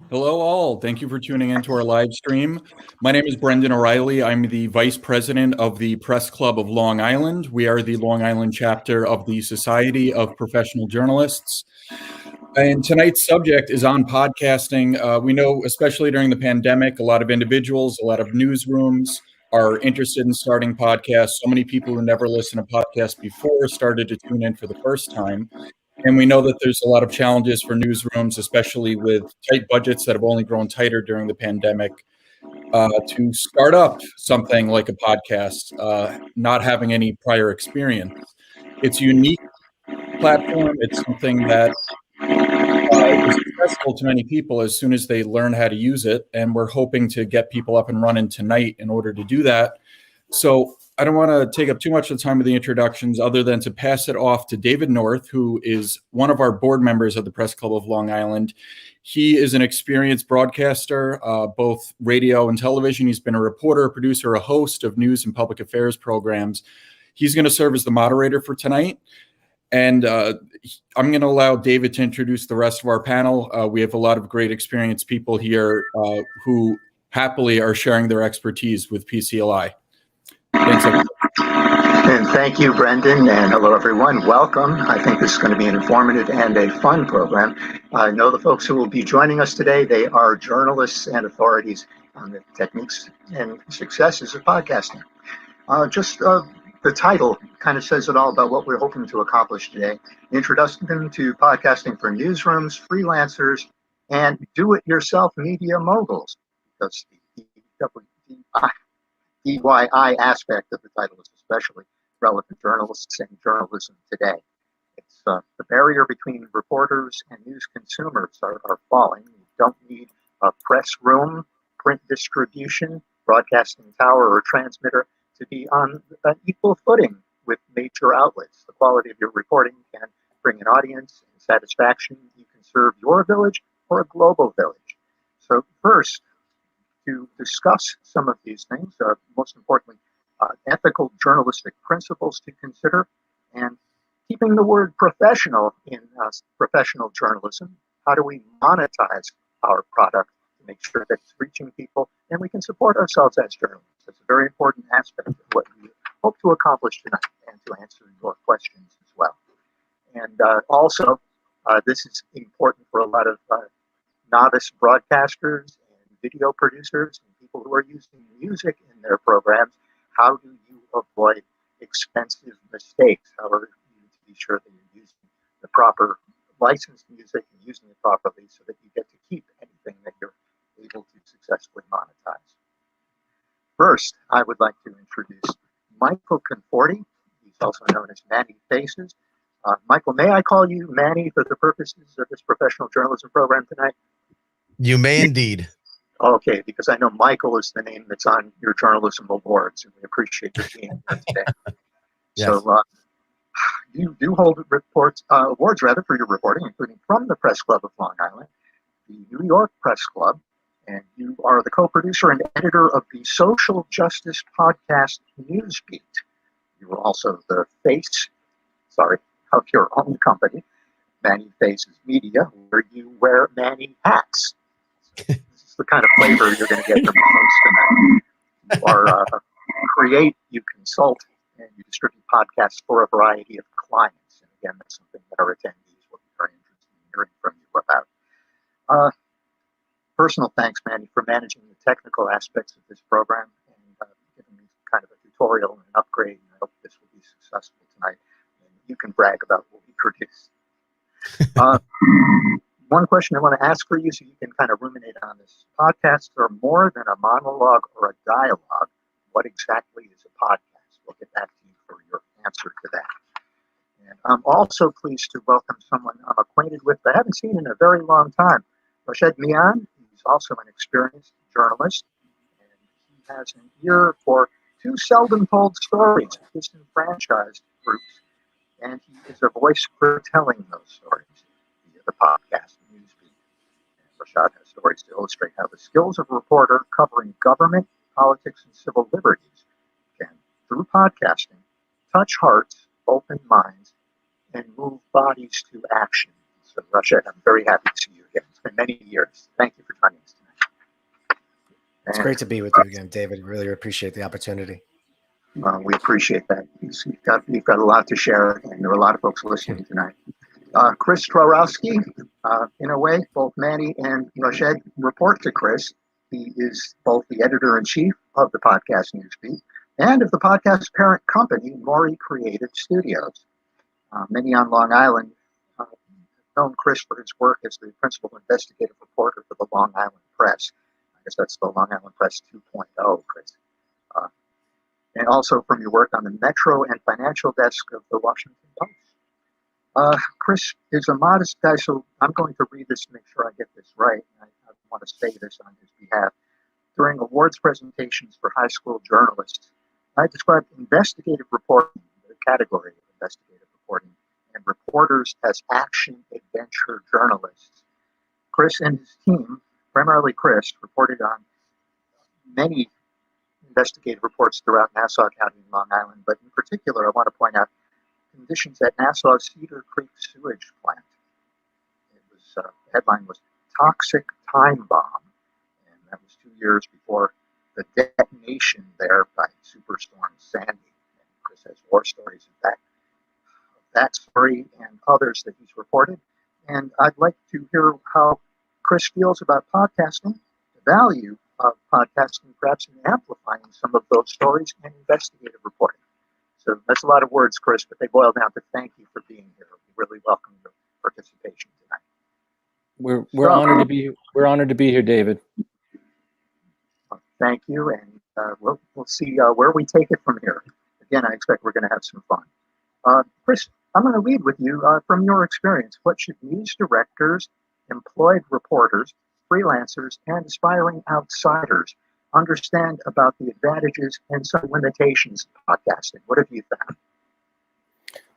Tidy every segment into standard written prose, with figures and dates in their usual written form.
Hello all. Thank you for tuning into our live stream. My name is Brendan O'Reilly. I'm the Vice President of the Press Club of Long Island. We are the Long Island chapter of the Society of Professional Journalists. And tonight's subject is on podcasting. We know, especially during the pandemic, a lot of individuals, a lot of newsrooms are interested in starting podcasts. So many people who never listened to podcasts before started to tune in for the first time. And we know that there's a lot of challenges for newsrooms, especially with tight budgets that have only grown tighter during the pandemic, to start up something like a podcast, not having any prior experience. It's a unique platform. It's something that is accessible to many people as soon as they learn how to use it. And we're hoping to get people up and running tonight in order to do that. So I don't want to take up too much of the time with the introductions other than to pass it off to David North, who is one of our board members of the Press Club of Long Island. He is an experienced broadcaster, both radio and television. He's been a reporter, a producer, a host of news and public affairs programs. He's going to serve as the moderator for tonight. And I'm going to allow David to introduce the rest of our panel. We have a lot of great experienced people here who happily are sharing their expertise with PCLI. Thanks, everyone. And thank you, Brendan, and hello, everyone. Welcome. I think this is going to be an informative and a fun program. I know the folks who will be joining us today. They are journalists and authorities on the techniques and successes of podcasting. The title kind of says it all about what we're hoping to accomplish today. Introduction to podcasting for newsrooms, freelancers, and do-it-yourself media moguls. Because the DIY aspect of the title is especially relevant to journalists and journalism today. It's the barrier between reporters and news consumers are falling. You don't need a press room, print distribution, broadcasting tower, or transmitter to be on an equal footing with major outlets. The quality of your reporting can bring an audience and satisfaction. You can serve your village or a global village. So first, to discuss some of these things, most importantly, ethical journalistic principles to consider, and keeping the word professional in professional journalism. How do we monetize our product to make sure that it's reaching people and we can support ourselves as journalists? That's a very important aspect of what we hope to accomplish tonight and to answer your questions as well. And also, this is important for a lot of novice broadcasters and video producers and people who are using music in their programs. How do you avoid expensive mistakes? How are you to be sure that you're using the proper licensed music and using it properly so that you get to keep anything that you're able to successfully monetize? First, I would like to introduce Michael Conforti. He's also known as Manny Faces. Michael, may I call you Manny for the purposes of this professional journalism program tonight? You may indeed. Okay, because I know Michael is the name that's on your journalism awards, and we appreciate your being here today. Yes. So you do hold awards for your reporting, including from the Press Club of Long Island, the New York Press Club, and you are the co-producer and editor of the social justice podcast Newsbeat. You are also the face, of your own company, Manny Faces Media, where you wear Manny hats. This is the kind of flavor you're going to get from the host tonight. You are create, you consult, and you distribute podcasts for a variety of clients. And again, that's something that our attendees will be very interested in hearing from you about. Personal thanks, Manny, for managing the technical aspects of this program and giving me kind of a tutorial and an upgrade. And I hope this will be successful tonight. And you can brag about what we produce. One question I want to ask for you so you can kind of ruminate on this. Podcasts are more than a monologue or a dialogue. What exactly is a podcast? We'll get back to you for your answer to that. And I'm also pleased to welcome someone I'm acquainted with but haven't seen in a very long time. Rashed Mian. He's also an experienced journalist, and he has an ear for two seldom told stories of disenfranchised groups, and he is a voice for telling those stories via the podcast Newsrooms. Rashed has stories to illustrate how the skills of a reporter covering government, politics, and civil liberties can, through podcasting, touch hearts, open minds, and move bodies to action. So, Rashed, I'm very happy to see you again It's been many years. Thank you for joining us tonight. It's And, great to be with you again, David. Really appreciate the opportunity. we appreciate that. You've got a lot to share, and there are a lot of folks listening tonight. Chris Trorowski, in a way, both Manny and Rashed report to Chris. He is both the editor-in-chief of the podcast Newsbeat and of the podcast parent company, Morey Creative Studios. Many on Long Island have known Chris for his work as the principal investigative reporter for the Long Island Press. I guess that's the Long Island Press 2.0, Chris. And also from your work on the Metro and financial desk of the Washington Post. Chris is a modest guy, so I'm going to read this to make sure I get this right. I want to say this on his behalf. During awards presentations for high school journalists, I described investigative reporting, the category of investigative reporting, and reporters as action-adventure journalists. Chris and his team, primarily Chris, reported on many investigative reports throughout Nassau County and Long Island, but in particular, I want to point out conditions at Nassau's Cedar Creek sewage plant. It was, the headline was Toxic Time Bomb, and that was 2 years before the detonation there by Superstorm Sandy. And Chris has war stories of that story and others that he's reported. And I'd like to hear how Chris feels about podcasting, the value of podcasting, perhaps in amplifying some of those stories and investigative reporting. So that's a lot of words, Chris, but they boil down to thank you for being here. We really welcome your participation tonight. We're honored to be here, David. Thank you, and we'll see where we take it from here. Again, I expect we're going to have some fun. Chris, I'm going to lead with you from your experience. What should news directors, employed reporters, freelancers, and aspiring outsiders understand about the advantages and some limitations of podcasting? What have you found?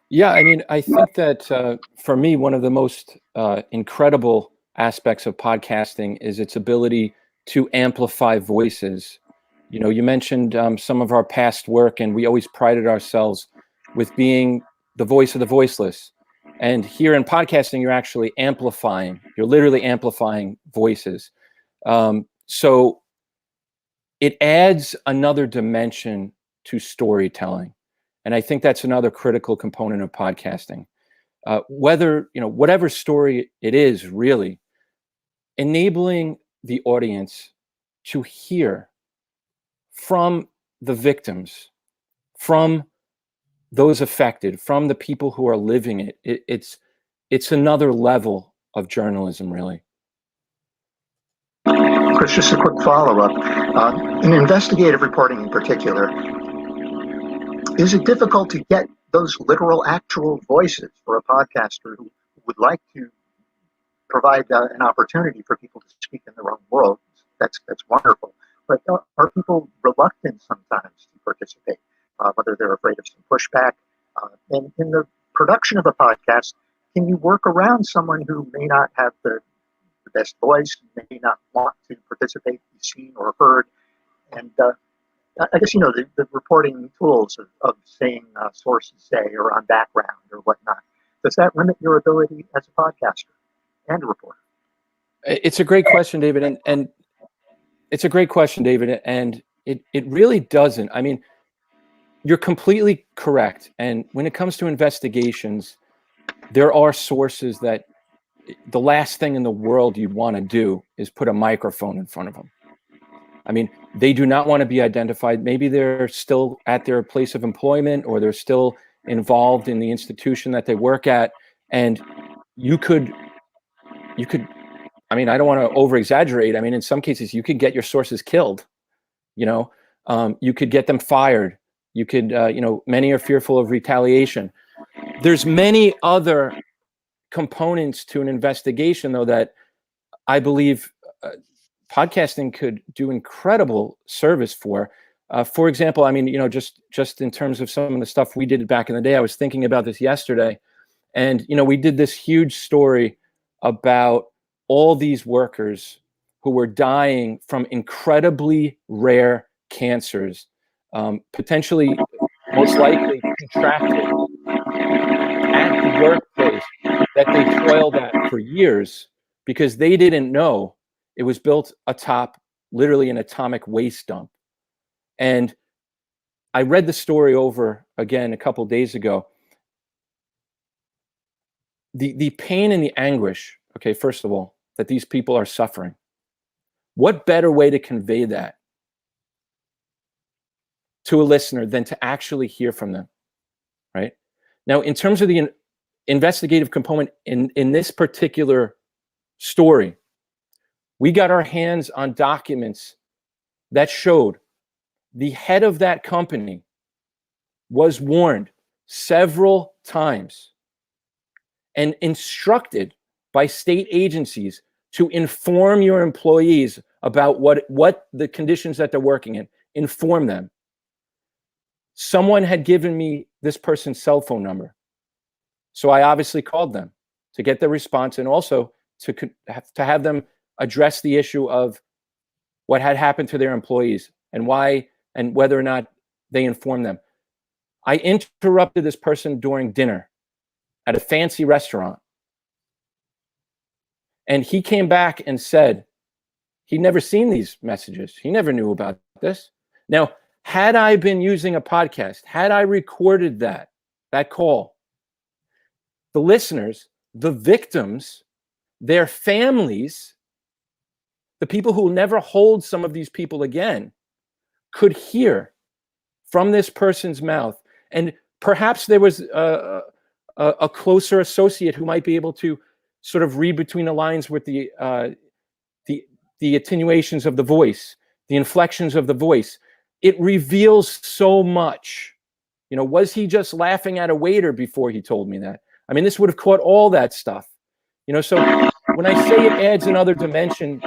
Yeah, I mean, I think that for me, one of the most incredible aspects of podcasting is its ability to amplify voices. You know, you mentioned some of our past work, and we always prided ourselves with being the voice of the voiceless. And here in podcasting, you're actually amplifying. You're literally amplifying voices. So it adds another dimension to storytelling. And I think that's another critical component of podcasting. Whatever story it is, really, enabling the audience to hear from the victims, from those affected, from the people who are living it. It's another level of journalism, really. Chris, just a quick follow-up. In investigative reporting in particular, is it difficult to get those literal, actual voices for a podcaster who would like to provide an opportunity for people to speak in their own world? That's wonderful. But are people reluctant sometimes to participate, whether they're afraid of some pushback? And in the production of a podcast, can you work around someone who may not have the best voice, may not want to participate, be seen or heard? And I guess, the reporting tools of saying sources say or on background or whatnot, does that limit your ability as a podcaster and a reporter? It's a great question, David. And it's a great question, David. And it really doesn't. I mean, you're completely correct. And when it comes to investigations, there are sources that the last thing in the world you'd want to do is put a microphone in front of them. I mean, they do not want to be identified. Maybe they're still at their place of employment, or they're still involved in the institution that they work at. And you could, I mean, I don't want to over exaggerate. I mean, in some cases, you could get your sources killed. You could get them fired. You could, many are fearful of retaliation. There's many other components to an investigation, though, that I believe podcasting could do incredible service for. For example, I mean, just in terms of some of the stuff we did back in the day, I was thinking about this yesterday, and we did this huge story about all these workers who were dying from incredibly rare cancers, potentially, most likely contracted at the workplace that they toiled at for years because they didn't know it was built atop literally an atomic waste dump. And I read the story over again a couple days ago. The pain and the anguish, okay, first of all, that these people are suffering. What better way to convey that to a listener than to actually hear from them, right? Now, in terms of the investigative component in this particular story, we got our hands on documents that showed the head of that company was warned several times and instructed by state agencies to inform your employees about what the conditions that they're working in. Inform them. Someone had given me this person's cell phone number. So I obviously called them to get their response and also to have them address the issue of what had happened to their employees and why and whether or not they informed them. I interrupted this person during dinner at a fancy restaurant. And he came back and said he'd never seen these messages. He never knew about this. Now, had I been using a podcast, had I recorded that call, the listeners, the victims, their families, the people who will never hold some of these people again, could hear from this person's mouth. And perhaps there was a closer associate who might be able to sort of read between the lines with the attenuations of the voice, the inflections of the voice. It reveals so much. You know, was he just laughing at a waiter before he told me that? I mean, this would have caught all that stuff. You know, so when I say it adds another dimension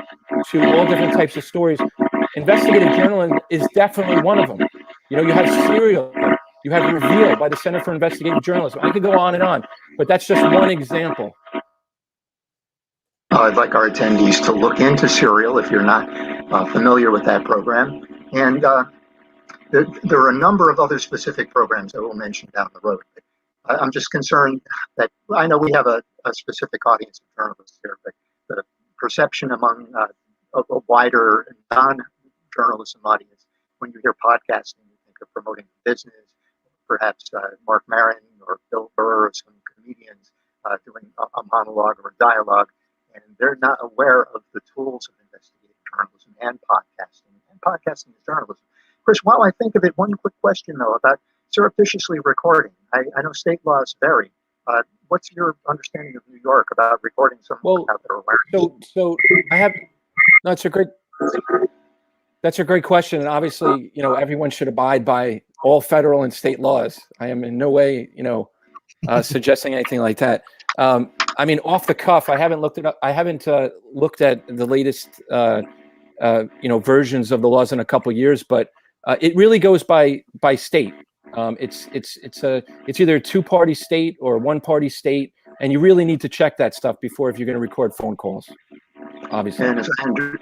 to all different types of stories, investigative journalism is definitely one of them. You know, you have Serial, you have Reveal by the Center for Investigative Journalism. I could go on, but that's just one example. I'd like our attendees to look into Serial if you're not familiar with that program. And there are a number of other specific programs that we'll mention down the road. I'm just concerned that I know we have a specific audience of journalists here, but the perception among a wider non-journalism audience, when you hear podcasting, you think of promoting business, perhaps Mark Maron or Bill Burr or some comedians doing a monologue or a dialogue, and they're not aware of the tools of investigative journalism and podcasting. And podcasting is journalism. Chris, while I think of it, one quick question, though, about surreptitiously recording. I know state laws vary. What's your understanding of New York about recording someone without their awareness? So I have, no, that's a great question. And obviously, you know, everyone should abide by all federal and state laws. I am in no way, you know, suggesting anything like that. I mean, off the cuff, I haven't looked it up. I haven't looked at the latest, you know, versions of the laws in a couple of years, but it really goes by state. It's either a two-party state or a one-party state, and you really need to check that stuff before if you're going to record phone calls. Obviously. And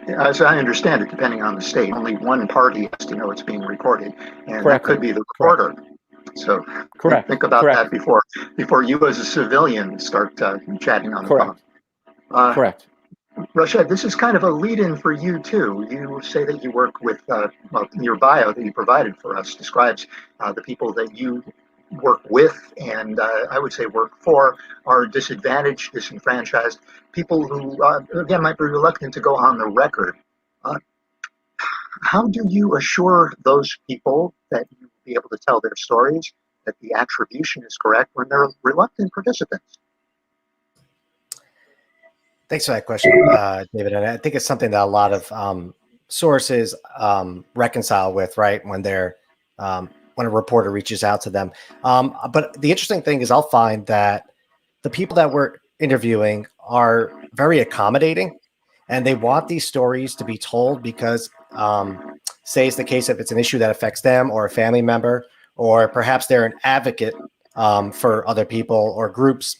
as I understand it, depending on the state, only one party has to know it's being recorded, and that could be the recorder. So think about that before you as a civilian start chatting on the phone. Correct. Rashed, this is kind of a lead-in for you too. You say that you work with, well, your bio that you provided for us describes the people that you work with and I would say work for are disadvantaged, disenfranchised, people who, again, might be reluctant to go on the record. How do you assure those people that you will be able to tell their stories, that the attribution is correct when they're reluctant participants? Thanks for that question, David. And I think it's something that a lot of sources reconcile with, right, when they're when a reporter reaches out to them. But the interesting thing is I'll find that the people that we're interviewing are very accommodating, and they want these stories to be told because, say it's the case if it's an issue that affects them or a family member, or perhaps they're an advocate for other people or groups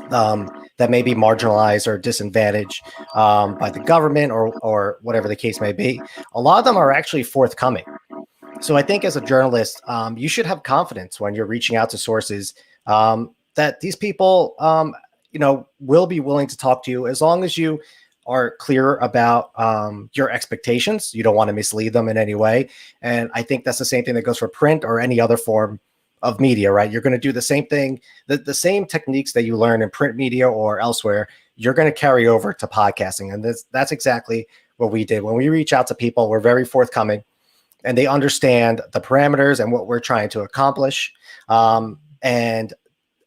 that may be marginalized or disadvantaged by the government or whatever the case may be. A lot of them are actually forthcoming. So I think as a journalist, you should have confidence when you're reaching out to sources that these people, will be willing to talk to you as long as you are clear about your expectations. You don't want to mislead them in any way. And I think that's the same thing that goes for print or any other form of media, right? You're going to do the same thing, the same techniques that you learn in print media or elsewhere, you're going to carry over to podcasting. And that's exactly what we did. When we reach out to people, we're very forthcoming and they understand the parameters and what we're trying to accomplish. And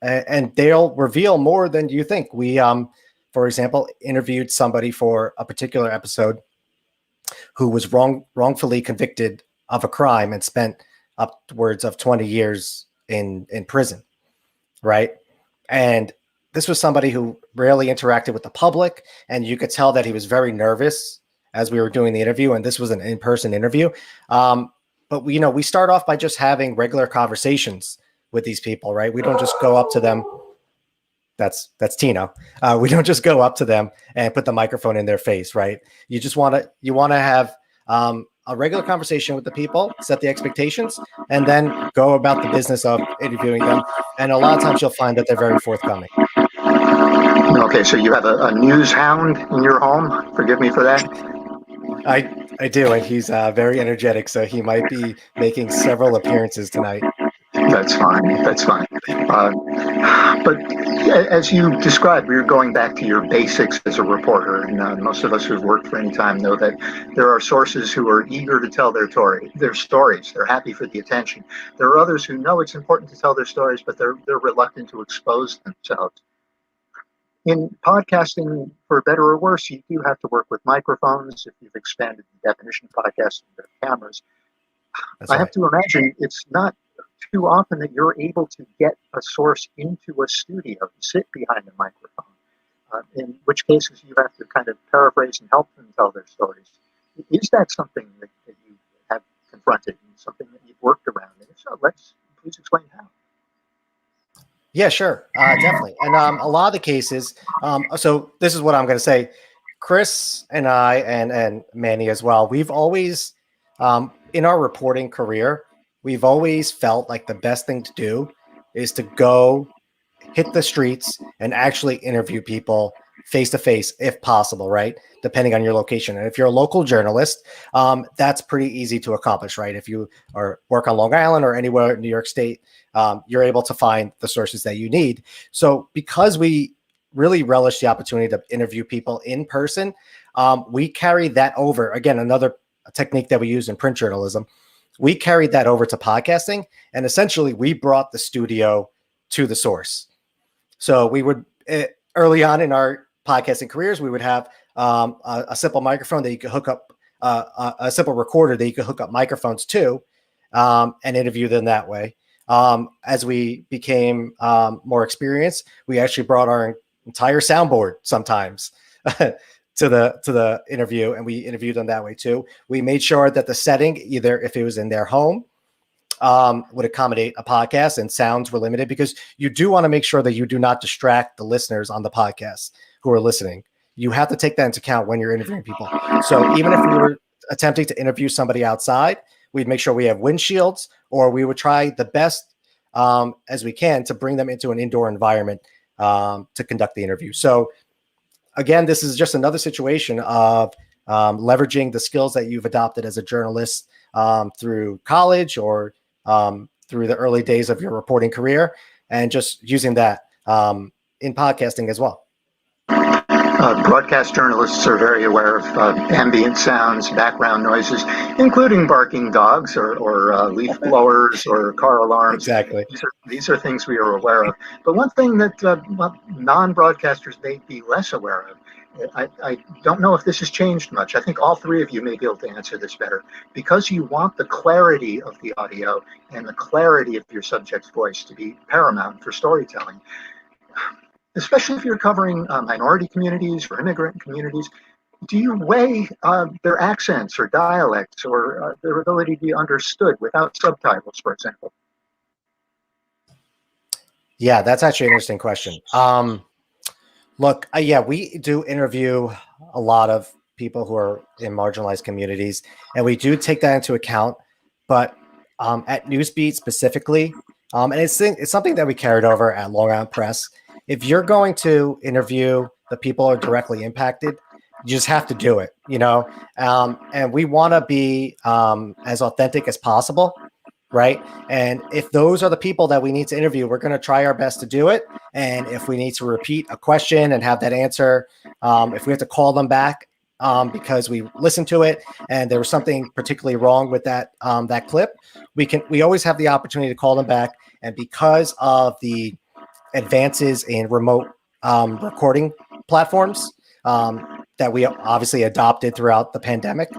they'll reveal more than you think. We, for example, interviewed somebody for a particular episode who was wrongfully convicted of a crime and spent upwards of 20 years in prison, right? And this was somebody who rarely interacted with the public, and you could tell that he was very nervous as we were doing the interview, and this was an in-person interview. But we start off by just having regular conversations with these people, right? We don't just go up to them. That's Tino. We don't just go up to them and put the microphone in their face, right? You want to have a regular conversation with the people, set the expectations, and then go about the business of interviewing them. And a lot of times you'll find that they're very forthcoming. Okay, so you have a news hound in your home. Forgive me for that. I do, and he's very energetic, so he might be making several appearances tonight. That's fine. That's fine. But as you described, we were going back to your basics as a reporter, and most of us who've worked for any time know that there are sources who are eager to tell their stories. They're happy for the attention. There are others who know it's important to tell their stories, but they're reluctant to expose themselves. In podcasting, for better or worse, you do have to work with microphones. If you've expanded the definition of podcasting, there are cameras. I have to imagine it's not too often that you're able to get a source into a studio, sit behind a microphone, in which cases you have to kind of paraphrase and help them tell their stories. Is that something that you have confronted and something that you've worked around? And if so, please explain how. Yeah, sure. Definitely. And a lot of the cases, so this is what I'm going to say. Chris and I and Manny as well, we've always, in our reporting career, we've always felt like the best thing to do is to go hit the streets and actually interview people face to face if possible, right? Depending on your location. And if you're a local journalist, that's pretty easy to accomplish, right? If you work on Long Island or anywhere in New York State, you're able to find the sources that you need. So because we really relish the opportunity to interview people in person, we carry that over. Again, another technique that we use in print journalism. We carried that over to podcasting, and essentially we brought the studio to the source. So we would, early on in our podcasting careers, we would have a simple microphone that you could hook up, a simple recorder that you could hook up microphones to, and interview them that way. As we became more experienced, we actually brought our entire soundboard sometimes to the interview, and we interviewed them that way too. We made sure that the setting, either if it was in their home, would accommodate a podcast, and sounds were limited, because you do want to make sure that you do not distract the listeners on the podcast who are listening. You have to take that into account when you're interviewing people. So even if we were attempting to interview somebody outside, we'd make sure we have windshields, or we would try the best as we can to bring them into an indoor environment to conduct the interview. So again, this is just another situation of leveraging the skills that you've adopted as a journalist through college or through the early days of your reporting career, and just using that in podcasting as well. Broadcast journalists are very aware of ambient sounds, background noises, including barking dogs or leaf blowers or car alarms. Exactly. These are things we are aware of. But one thing that non-broadcasters may be less aware of, I don't know if this has changed much. I think all three of you may be able to answer this better. Because you want the clarity of the audio and the clarity of your subject's voice to be paramount for storytelling, especially if you're covering minority communities or immigrant communities, do you weigh their accents or dialects or their ability to be understood without subtitles, for example? Yeah, that's actually an interesting question. Look, yeah, we do interview a lot of people who are in marginalized communities, and we do take that into account. But at Newsbeat specifically, and it's something that we carried over at Long Island Press, if you're going to interview the people who are directly impacted, you just have to do it, and we want to be as authentic as possible, right? And if those are the people that we need to interview, we're going to try our best to do it. And if we need to repeat a question and have that answer, if we have to call them back because we listened to it and there was something particularly wrong with that clip, we always have the opportunity to call them back. And because of the advances in remote recording platforms that we obviously adopted throughout the pandemic,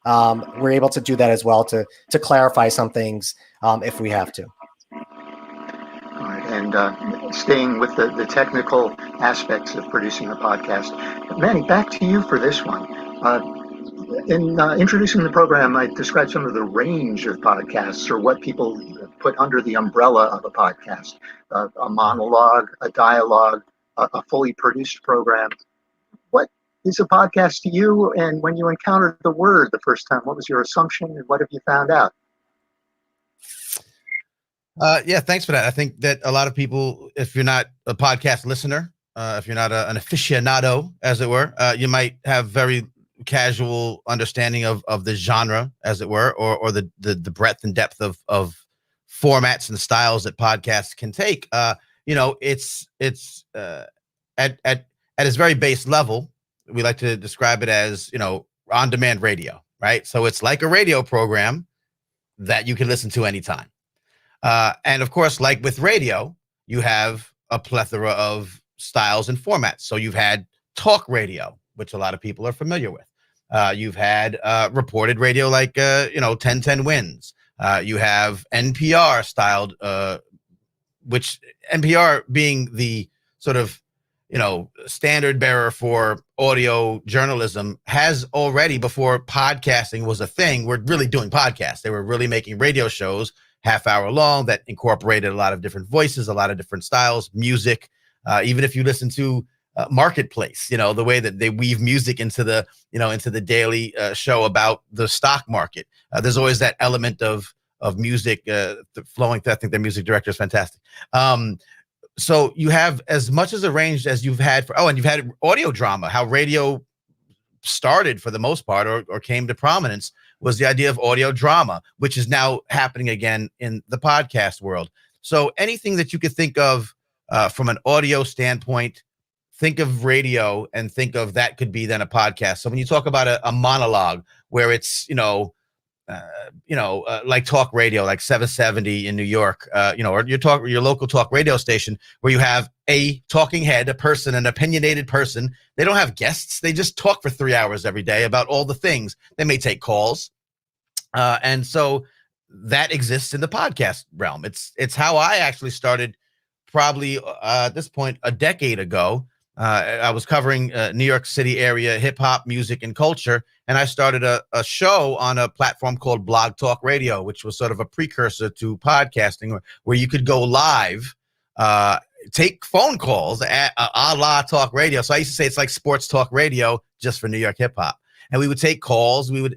we're able to do that as well to clarify some things if we have to. All right, and staying with the technical aspects of producing a podcast, Manny, back to you for this one. In introducing the program, I described some of the range of podcasts, or what people put under the umbrella of a podcast: a monologue, a dialogue, a fully produced program. What is a podcast to you? And when you encountered the word the first time, what was your assumption, and what have you found out? Yeah, thanks for that. I think that a lot of people, if you're not a podcast listener, if you're not an aficionado, as it were, you might have very casual understanding of the genre, as it were, or the breadth and depth of formats and styles that podcasts can take. It's at its very base level, we like to describe it as, on-demand radio, right? So it's like a radio program that you can listen to anytime. And of course, like with radio, you have a plethora of styles and formats. So you've had talk radio, which a lot of people are familiar with. You've had reported radio like, 1010 Wins. You have NPR styled, which NPR being the sort of, standard bearer for audio journalism, has already, before podcasting was a thing, we're really doing podcasts. They were really making radio shows half-hour long that incorporated a lot of different voices, a lot of different styles, music. Even if you listen to Marketplace, the way that they weave music into the daily show about the stock market, there's always that element of music flowing through. I think their music director is fantastic. So you have as much as a range as you've had and you've had audio drama. How radio started for the most part, or came to prominence, was the idea of audio drama, which is now happening again in the podcast world. So anything that you could think of from an audio standpoint, think of radio and think of that could be then a podcast. So when you talk about a monologue where it's, like talk radio, like 770 in New York, or your local talk radio station, where you have a talking head, a person, an opinionated person. They don't have guests. They just talk for 3 hours every day about all the things. They may take calls. And so that exists in the podcast realm. It's how I actually started, probably at this point, a decade ago. I was covering New York City area hip hop music and culture, and I started a show on a platform called Blog Talk Radio, which was sort of a precursor to podcasting, where you could go live, take phone calls a la talk radio. So I used to say it's like sports talk radio just for New York hip hop. And we would take calls, and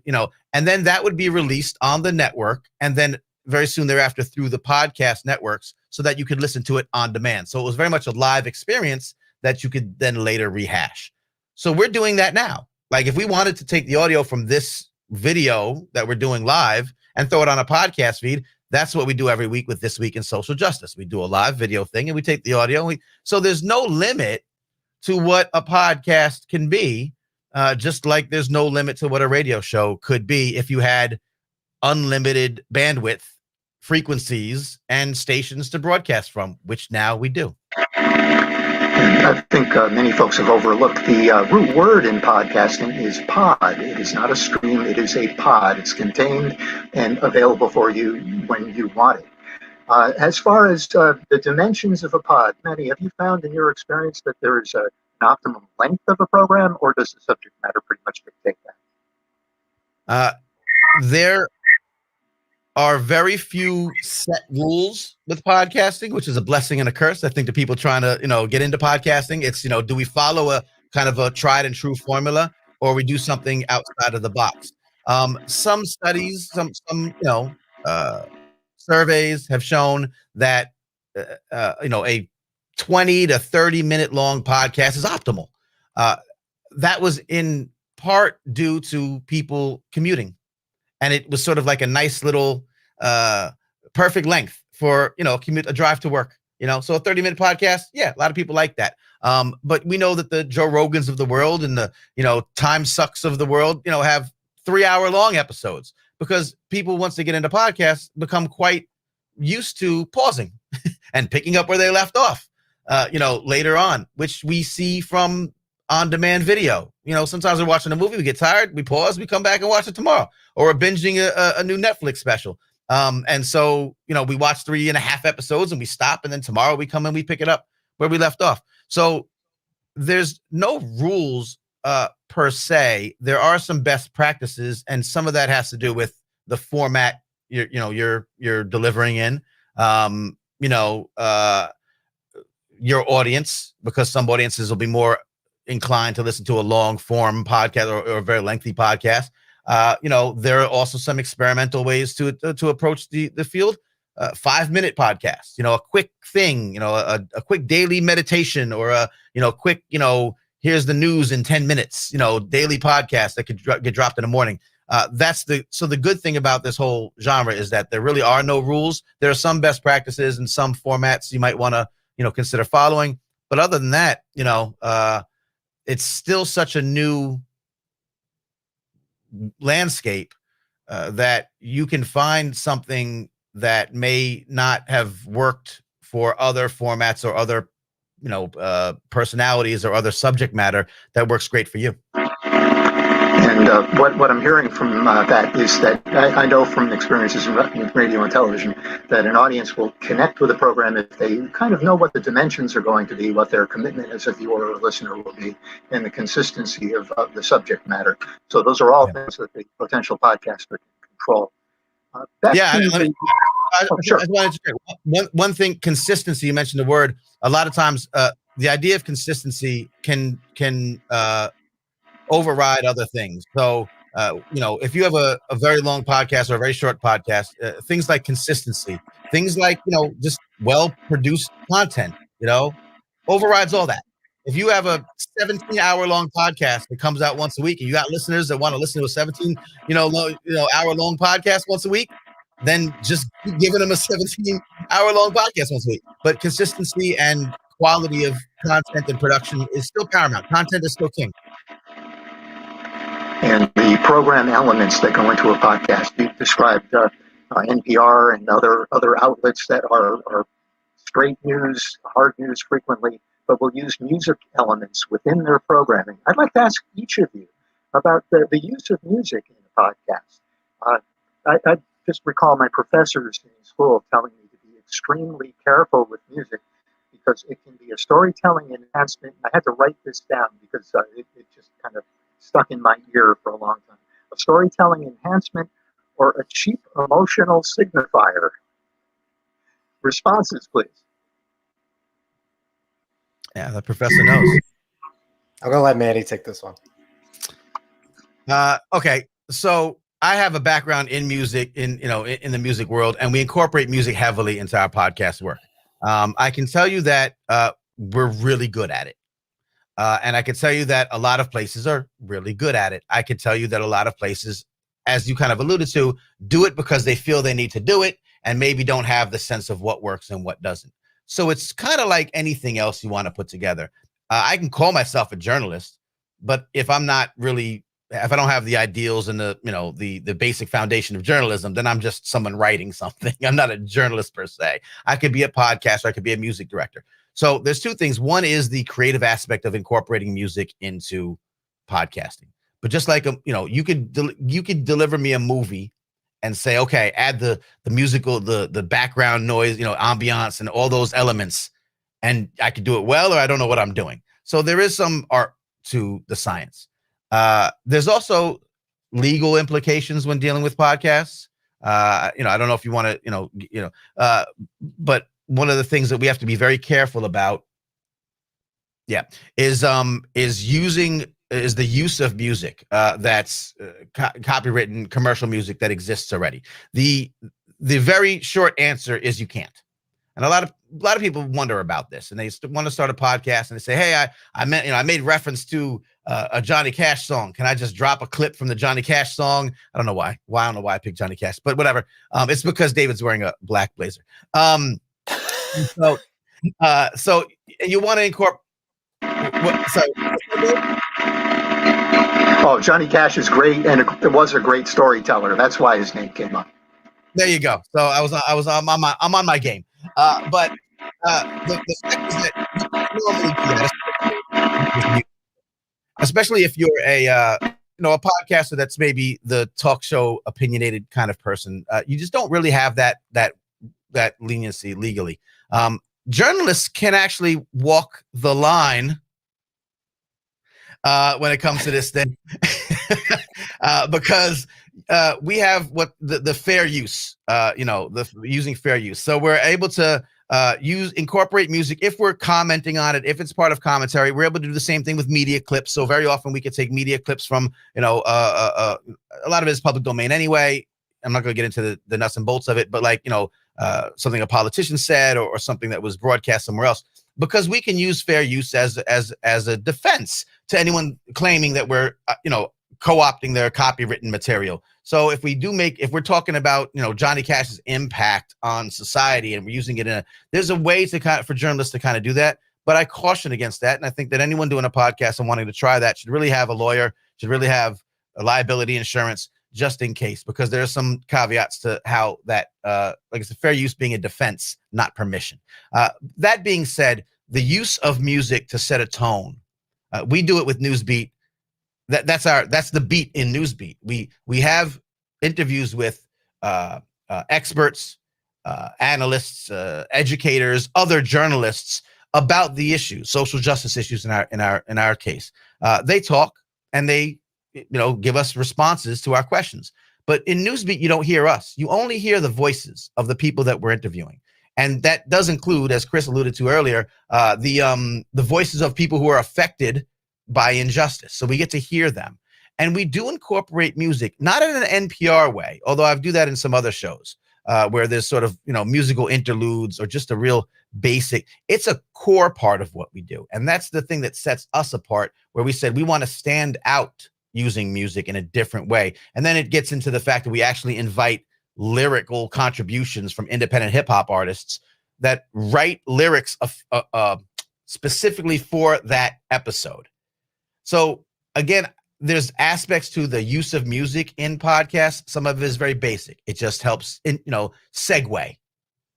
then that would be released on the network, and then very soon thereafter through the podcast networks, so that you could listen to it on demand. So it was very much a live experience that you could then later rehash. So we're doing that now. Like if we wanted to take the audio from this video that we're doing live and throw it on a podcast feed, that's what we do every week with This Week in Social Justice. We do a live video thing and we take the audio. So there's no limit to what a podcast can be, just like there's no limit to what a radio show could be if you had unlimited bandwidth, frequencies, and stations to broadcast from, which now we do. I think many folks have overlooked the root word in podcasting is pod. It is not a stream. It is a pod. It's contained and available for you when you want it. As far as the dimensions of a pod, Manny, have you found in your experience that there is an optimum length of a program, or does the subject matter pretty much dictate that? There are very few set rules with podcasting, which is a blessing and a curse. I think the people trying to, get into podcasting, it's, do we follow a kind of a tried and true formula, or we do something outside of the box? Some studies, some surveys have shown that, a 20 to 30 minute long podcast is optimal. That was in part due to people commuting, and it was sort of like a nice little perfect length for, a drive to work. So a 30-minute podcast, yeah, a lot of people like that. But we know that the Joe Rogans of the world and the, Time Sucks of the world, have 3-hour long episodes, because people, once they get into podcasts, become quite used to pausing and picking up where they left off, later on, which we see from on-demand video. Sometimes we're watching a movie, we get tired, we pause, we come back and watch it tomorrow, or we're binging a new Netflix special. And so, we watch 3.5 episodes and we stop, and then tomorrow we come and we pick it up where we left off. So there's no rules per se. There are some best practices, and some of that has to do with the format you're delivering in, your audience, because some audiences will be more inclined to listen to a long form podcast or a very lengthy podcast. There are also some experimental ways to approach the field. 5-minute podcasts, a quick thing, a quick daily meditation, or a, quick, here's the news in 10 minutes, daily podcast that could get dropped in the morning. So the good thing about this whole genre is that there really are no rules. There are some best practices and some formats you might want to, consider following. But other than that, it's still such a new landscape that you can find something that may not have worked for other formats or other, personalities or other subject matter that works great for you. And what I'm hearing from that is that I know from experiences in radio and television that an audience will connect with a program if they kind of know what the dimensions are going to be, what their commitment as a viewer or listener will be, and the consistency of the subject matter. So those are all things that the potential podcaster can control. Sure. One thing, consistency. You mentioned the word. A lot of times, the idea of consistency can override other things. So, if you have a very long podcast or a very short podcast, things like consistency, things like, just well-produced content, overrides all that. If you have a 17-hour-long podcast that comes out once a week, and you got listeners that want to listen to a 17, hour-long podcast once a week, then just keep giving them a 17-hour-long podcast once a week. But consistency and quality of content and production is still paramount. Content is still king. And the program elements that go into a podcast, you described NPR and other outlets that are straight news, hard news frequently, but will use music elements within their programming. I'd like to ask each of you about the use of music in a podcast. I just recall my professors in school telling me to be extremely careful with music, because it can be a storytelling enhancement. I had to write this down because it just kind of stuck in my ear for a long time. A storytelling enhancement or a cheap emotional signifier? Responses, please. Yeah, the professor knows. I'm gonna let Manny take this one. Okay, so I have a background in music, in the music world, and we incorporate music heavily into our podcast work. I can tell you that we're really good at it. And I can tell you that a lot of places are really good at it. I can tell you that a lot of places, as you kind of alluded to, do it because they feel they need to do it and maybe don't have the sense of what works and what doesn't. So it's kind of like anything else you want to put together. I can call myself a journalist, but if I don't have the ideals and the basic foundation of journalism, then I'm just someone writing something. I'm not a journalist per se. I could be a podcaster. I could be a music director. So there's two things. One is the creative aspect of incorporating music into podcasting. But just like you could deliver me a movie and say, okay, add the musical, the background noise, ambiance and all those elements, and I could do it well, or I don't know what I'm doing. So there is some art to the science. There's also legal implications when dealing with podcasts. I don't know if you want to, but one of the things that we have to be very careful about, is the use of music that's copywritten commercial music that exists already. The very short answer is you can't. And a lot of lot of people wonder about this, and they want to start a podcast, and they say, "Hey, I made reference to a Johnny Cash song. Can I just drop a clip from the Johnny Cash song?" I don't know why. I don't know why I picked Johnny Cash, but whatever. It's because David's wearing a black blazer. So you want to incorporate. Oh, Johnny Cash is great, and it was a great storyteller. That's why his name came up. There you go. So I'm on my game. But the fact is that you normally do that, especially if you're a podcaster that's maybe the talk show opinionated kind of person. You just don't really have that leniency legally. Journalists can actually walk the line when it comes to this thing, because we have what the fair use, using fair use. So we're able to incorporate music if we're commenting on it. If it's part of commentary, we're able to do the same thing with media clips. So very often we could take media clips from, a lot of it is public domain anyway. I'm not going to get into the nuts and bolts of it, but something a politician said or something that was broadcast somewhere else, because we can use fair use as a defense to anyone claiming that we're, co-opting their copywritten material. So if we're talking about, Johnny Cash's impact on society and we're using it there's a way for journalists to kind of do that, but I caution against that. And I think that anyone doing a podcast and wanting to try that should really have a lawyer, should really have a liability insurance just in case, because there are some caveats to how that, it's a fair use being a defense, not permission. That being said, the use of music to set a tone, we do it with Newsbeat. That's the beat in Newsbeat. We have interviews with experts, analysts, educators, other journalists about the issues, social justice issues in our case. They talk and they give us responses to our questions. But in Newsbeat, you don't hear us. You only hear the voices of the people that we're interviewing. And that does include, as Chris alluded to earlier, the voices of people who are affected by injustice. So we get to hear them. And we do incorporate music, not in an NPR way, although I do that in some other shows where there's sort of, musical interludes or just a real basic. It's a core part of what we do. And that's the thing that sets us apart, where we said we want to stand out using music in a different way. And then it gets into the fact that we actually invite lyrical contributions from independent hip hop artists that write lyrics specifically for that episode. So again, there's aspects to the use of music in podcasts. Some of it is very basic. It just helps in, segue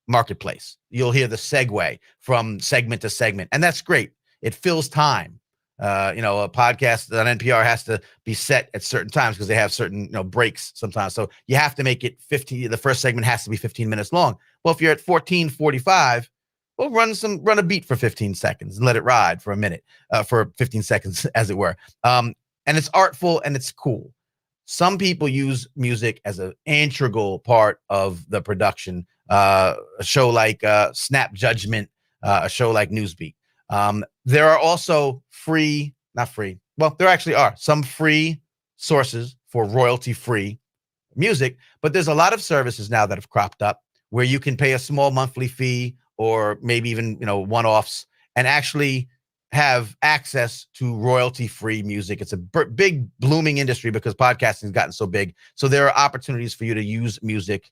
marketplace. You'll hear the segue from segment to segment, and that's great. It fills time. A podcast on NPR has to be set at certain times because they have certain, breaks sometimes. So you have to make it 15. The first segment has to be 15 minutes long. Well, if you're at 14:45, we'll run a beat for 15 seconds and let it ride for a minute, for 15 seconds, as it were. And it's artful and it's cool. Some people use music as an integral part of the production. A show like Snap Judgment, a show like Newsbeat. There are also there actually are some free sources for royalty-free music, but there's a lot of services now that have cropped up where you can pay a small monthly fee or maybe even, one-offs and actually have access to royalty-free music. It's a big blooming industry because podcasting has gotten so big. So there are opportunities for you to use music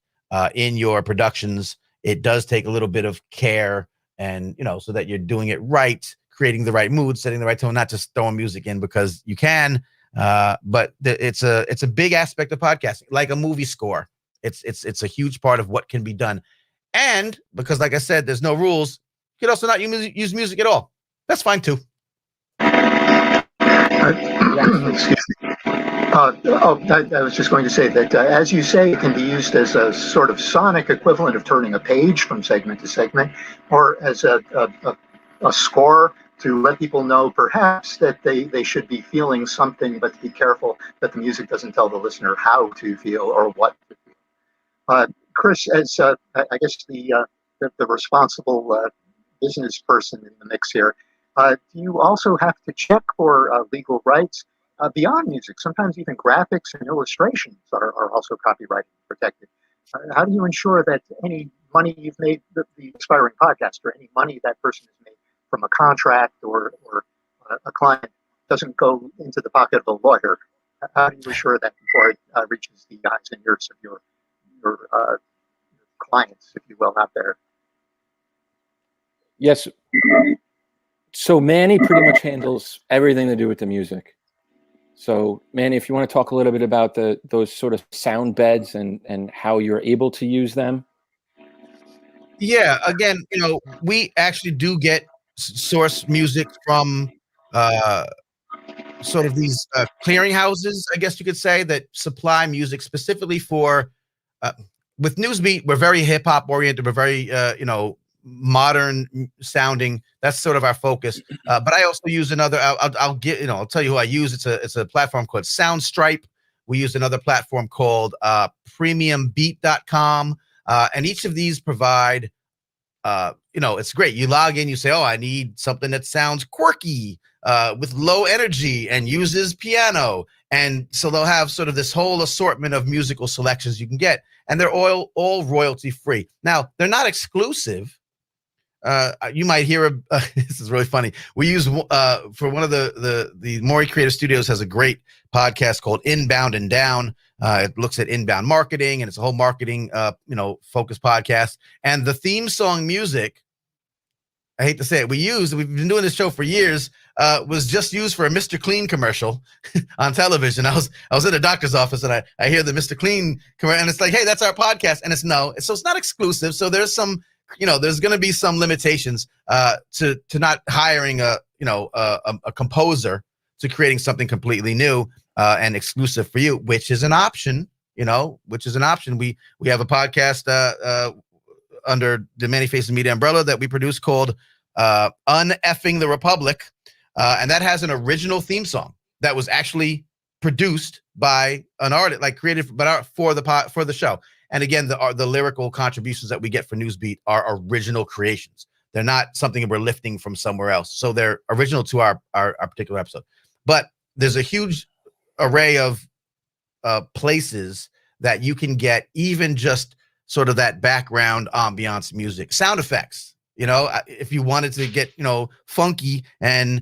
in your productions. It does take a little bit of care and, so that you're doing it right, creating the right mood, setting the right tone, not just throwing music in because you can. But it's a big aspect of podcasting, like a movie score. It's a huge part of what can be done. And because, like I said, there's no rules, you could also not use music at all. That's fine too. Excuse me. I was just going to say that, as you say, it can be used as a sort of sonic equivalent of turning a page from segment to segment, or as a score to let people know perhaps that they should be feeling something, but to be careful that the music doesn't tell the listener how to feel or what to feel. Chris, as I guess the responsible business person in the mix here, do you also have to check for legal rights beyond music? Sometimes even graphics and illustrations are also copyright protected. How do you ensure that any money you've made, the aspiring podcaster, any money that person has made from a contract or a client doesn't go into the pocket of a lawyer. How do you assure that before it reaches the eyes and ears of your clients, if you will, out there? Yes. So Manny pretty much handles everything to do with the music. So Manny, if you want to talk a little bit about those sort of sound beds and how you're able to use them. Yeah, again, we actually do get source music from sort of these clearinghouses, I guess you could say, that supply music specifically for. With Newsbeat, we're very hip hop oriented. We're very modern sounding. That's sort of our focus. But I also use another. I'll tell you who I use. It's a platform called Soundstripe. We use another platform called Premiumbeat.com. And each of these provide, it's great. You log in, you say, oh, I need something that sounds quirky, with low energy and uses piano. And so they'll have sort of this whole assortment of musical selections you can get. And they're all royalty free. Now, they're not exclusive. You might hear, this is really funny. We use, for one of the Morey Creative Studios has a great podcast called Inbound and Down. It looks at inbound marketing, and it's a whole marketing, focused podcast. And the theme song music, I hate to say it, we've been doing this show for years, was just used for a Mr. Clean commercial on television. I was in a doctor's office, and I hear the Mr. Clean commercial, and it's like, hey, that's our podcast. And so it's not exclusive. So there's some, there's going to be some limitations to not hiring a composer to creating something completely new and exclusive for you, which is an option. We have a podcast under the Manny Faces Media umbrella that we produce called Uneffing the Republic, and that has an original theme song that was actually produced by an artist, like created for the show. And again, the lyrical contributions that we get for Newsbeat are original creations. They're not something that we're lifting from somewhere else. So they're original to our particular episode. But there's a huge array of places that you can get even just sort of that background ambiance music, sound effects, if you wanted to get, funky and,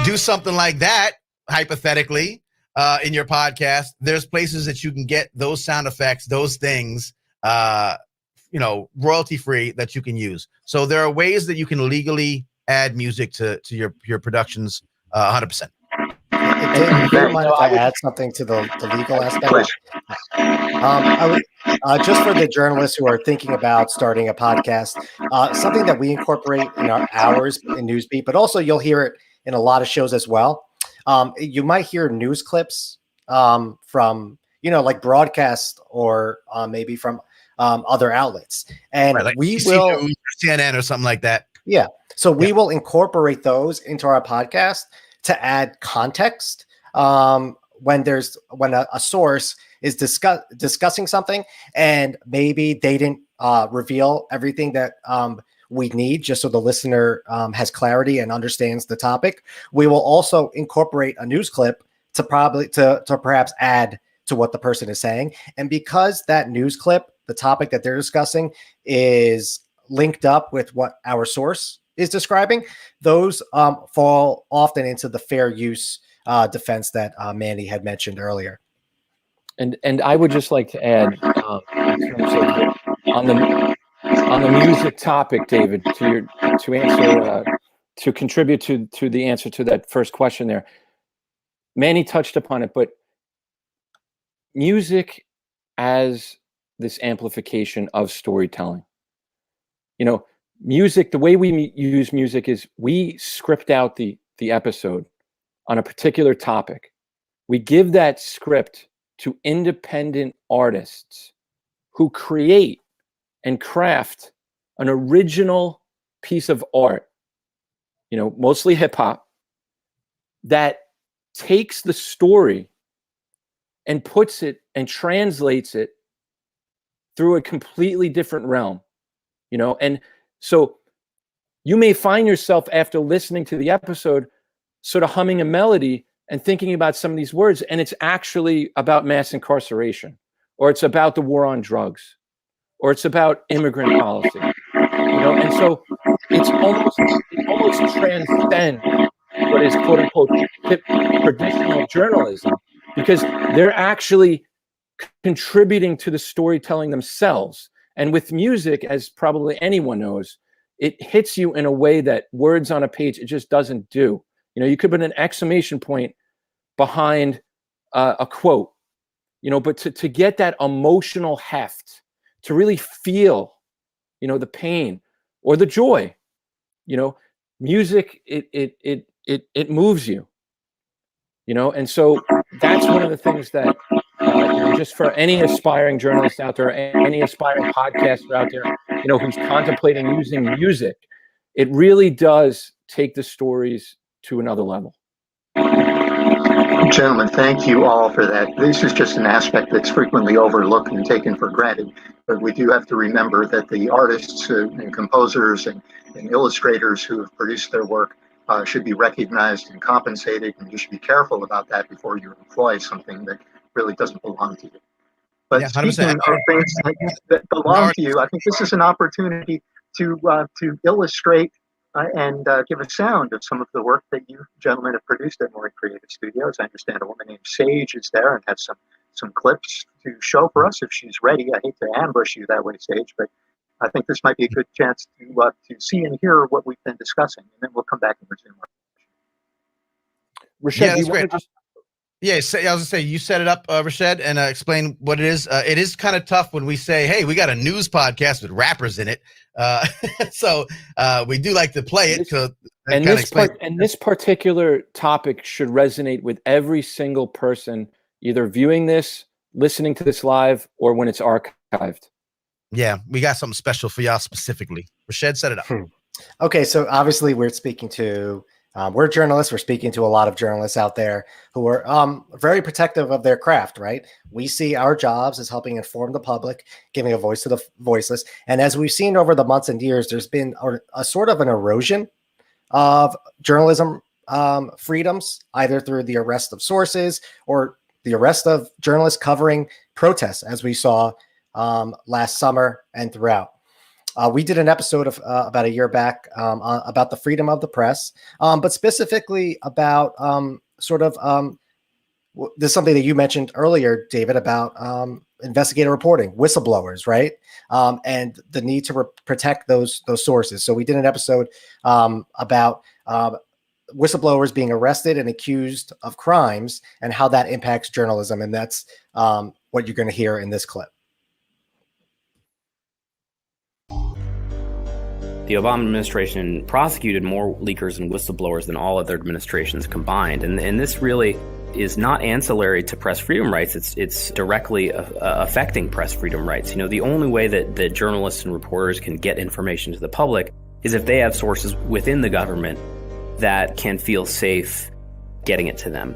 do something like that, hypothetically, in your podcast, there's places that you can get those sound effects, those things, royalty free that you can use. So there are ways that you can legally add music to your productions 100%. Dave, do you mind if I add something to the legal aspect? Just for the journalists who are thinking about starting a podcast, something that we incorporate in our hours in Newsbeat, but also you'll hear it in a lot of shows as well. You might hear news clips from, like broadcast or maybe from other outlets. And right, like we BBC will News or CNN or something like that. Yeah. So we will incorporate those into our podcast to add context when a source is discussing something and maybe they didn't reveal everything that we need, just so the listener has clarity and understands the topic. We will also incorporate a news clip to perhaps add to what the person is saying. And because that news clip, the topic that they're discussing, is linked up with what our source is describing, those fall often into the fair use defense that Manny had mentioned earlier. And I would just like to add, in terms of on the music topic, David, to contribute to the answer to that first question there. Manny touched upon it, but music as this amplification of storytelling. Music, the way we use music is we script out the episode on a particular topic. We give that script to independent artists who create and craft an original piece of art, mostly hip hop, that takes the story and puts it and translates it through a completely different realm, and so you may find yourself after listening to the episode sort of humming a melody and thinking about some of these words, and it's actually about mass incarceration, or it's about the war on drugs, or it's about immigrant policy, and so it almost transcends what is quote unquote traditional journalism, because they're actually contributing to the storytelling themselves. And with music, as probably anyone knows, it hits you in a way that words on a page, it just doesn't do. You could put an exclamation point behind a quote, but to get that emotional heft, to really feel, the pain or the joy, music, it moves you, and so that's one of the things that, just for any aspiring journalist out there, any aspiring podcaster out there, who's contemplating using music, it really does take the stories to another level. Gentlemen, thank you all for that. This is just an aspect that's frequently overlooked and taken for granted, but we do have to remember that the artists and composers and illustrators who have produced their work should be recognized and compensated, and you should be careful about that before you employ something that really doesn't belong to you. But Yeah, speaking 100%. of things that belong to you, I think this is an opportunity to illustrate and give a sound of some of the work that you gentlemen have produced at Morey Creative Studios. I understand a woman named Sage is there and has some clips to show for us if she's ready. I hate to ambush you that way, Sage, but I think this might be a good chance to see and hear what we've been discussing, and then we'll come back and resume our Rashed, Yeah, that's great. Yeah, I was gonna say, you set it up, Rashed, and explain what it is. It is kind of tough when we say, "Hey, we got a news podcast with rappers in it," so we do like to play it. And this particular topic should resonate with every single person, either viewing this, listening to this live, or when it's archived. Yeah, we got something special for y'all specifically. Rashed, set it up. Okay, so obviously we're speaking to. We're journalists. We're speaking to a lot of journalists out there who are very protective of their craft, right? We see our jobs as helping inform the public, giving a voice to the voiceless. And as we've seen over the months and years, there's been a sort of an erosion of journalism freedoms, either through the arrest of sources or the arrest of journalists covering protests, as we saw last summer and throughout. We did an episode of about a year back about the freedom of the press, but specifically about this is something that you mentioned earlier, David, about investigative reporting, whistleblowers, right? And the need to protect those sources. So we did an episode about whistleblowers being arrested and accused of crimes and how that impacts journalism. And that's what you're going to hear in this clip. The Obama administration prosecuted more leakers and whistleblowers than all other administrations combined. And this really is not ancillary to press freedom rights. It's directly affecting press freedom rights. The only way that journalists and reporters can get information to the public is if they have sources within the government that can feel safe getting it to them.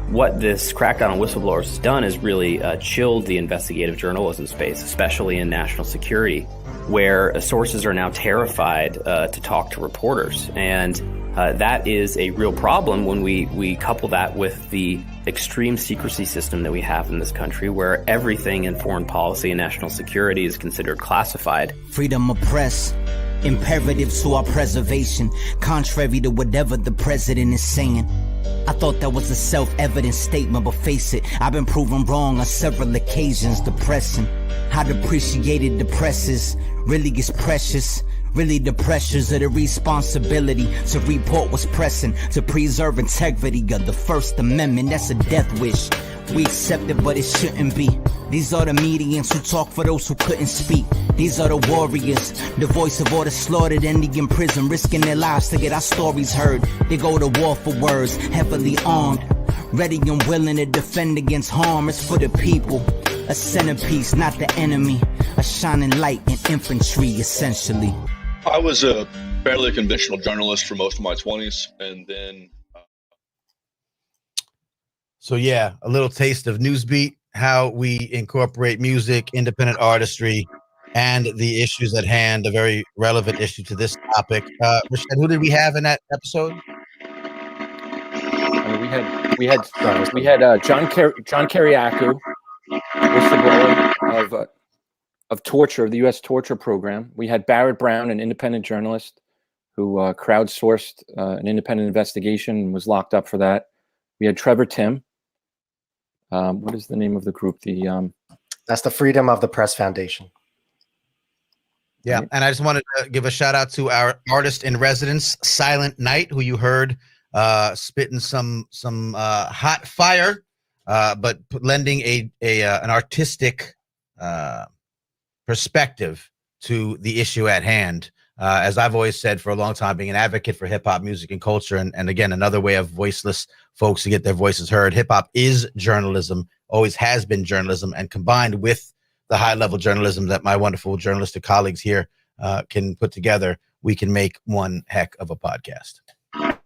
What this crackdown on whistleblowers has done is really chilled the investigative journalism space, especially in national security, where sources are now terrified to talk to reporters. And that is a real problem when we couple that with the extreme secrecy system that we have in this country, where everything in foreign policy and national security is considered classified. Freedom of press, imperative to our preservation, contrary to whatever the president is saying. I thought that was a self-evident statement, but face it, I've been proven wrong on several occasions. Depressing, how depreciated the press is, really is precious. Really the pressures of the responsibility to report what's pressing, to preserve integrity of the First Amendment. That's a death wish. We accept it, but it shouldn't be. These are the medians who talk for those who couldn't speak. These are the warriors, the voice of all the slaughtered and the imprisoned, risking their lives to get our stories heard. They go to war for words, heavily armed, ready and willing to defend against harm. It's for the people, a centerpiece, not the enemy, a shining light in infantry, essentially. I was a fairly conventional journalist for most of my 20s, and then So yeah, a little taste of Newsbeat, how we incorporate music, independent artistry, and the issues at hand, a very relevant issue to this topic. Rashed, who did we have in that episode? We had John Kiriakou, whistleblower of torture, the U.S. torture program. We had Barrett Brown, an independent journalist who crowdsourced an independent investigation and was locked up for that. We had Trevor Tim. What is the name of the group? That's the Freedom of the Press Foundation. Yeah, and I just wanted to give a shout out to our artist in residence, Silent Night, who you heard spitting some hot fire, but lending an artistic perspective to the issue at hand. As I've always said for a long time, being an advocate for hip hop music and culture, and again, another way of voiceless folks to get their voices heard. Hip hop is journalism, always has been journalism, and combined with the high level journalism that my wonderful journalistic colleagues here can put together, we can make one heck of a podcast. I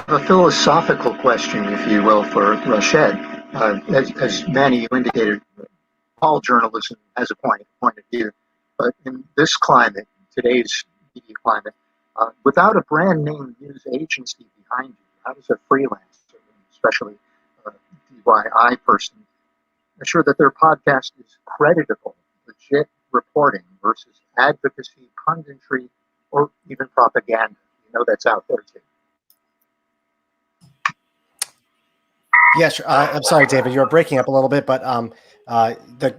have a philosophical question, if you will, for Rashed. As Manny, you indicated, all journalism has a point of view. But in this climate, today's media climate, without a brand name news agency behind you, how does a freelancer, especially DIY person, ensure that their podcast is creditable, legit reporting versus advocacy, punditry, or even propaganda? You know that's out there too. Yeah, sure. I'm sorry, David, you're breaking up a little bit, but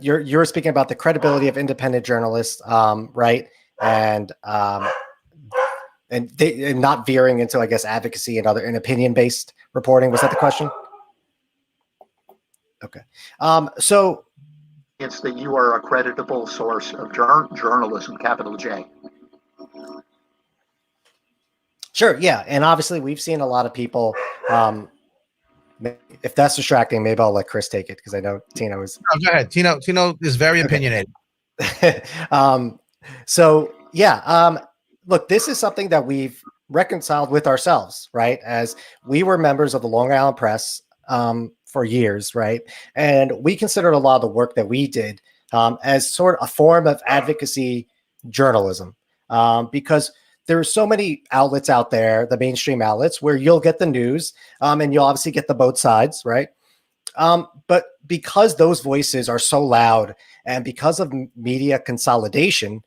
you're speaking about the credibility of independent journalists, right? And not veering into, I guess, advocacy and opinion-based reporting. Was that the question? Okay. So It's that you are a creditable source of journalism, capital J. Sure, yeah, and obviously we've seen a lot of people. If that's distracting, maybe I'll let Chris take it because I know Tino is. Oh, go ahead. Tino is very opinionated. So yeah, look, this is something that we've reconciled with ourselves, right? As we were members of the Long Island Press for years, right? And we considered a lot of the work that we did as sort of a form of advocacy journalism, because there are so many outlets out there, the mainstream outlets, where you'll get the news and you'll obviously get the both sides, right? But because those voices are so loud and because of media consolidation,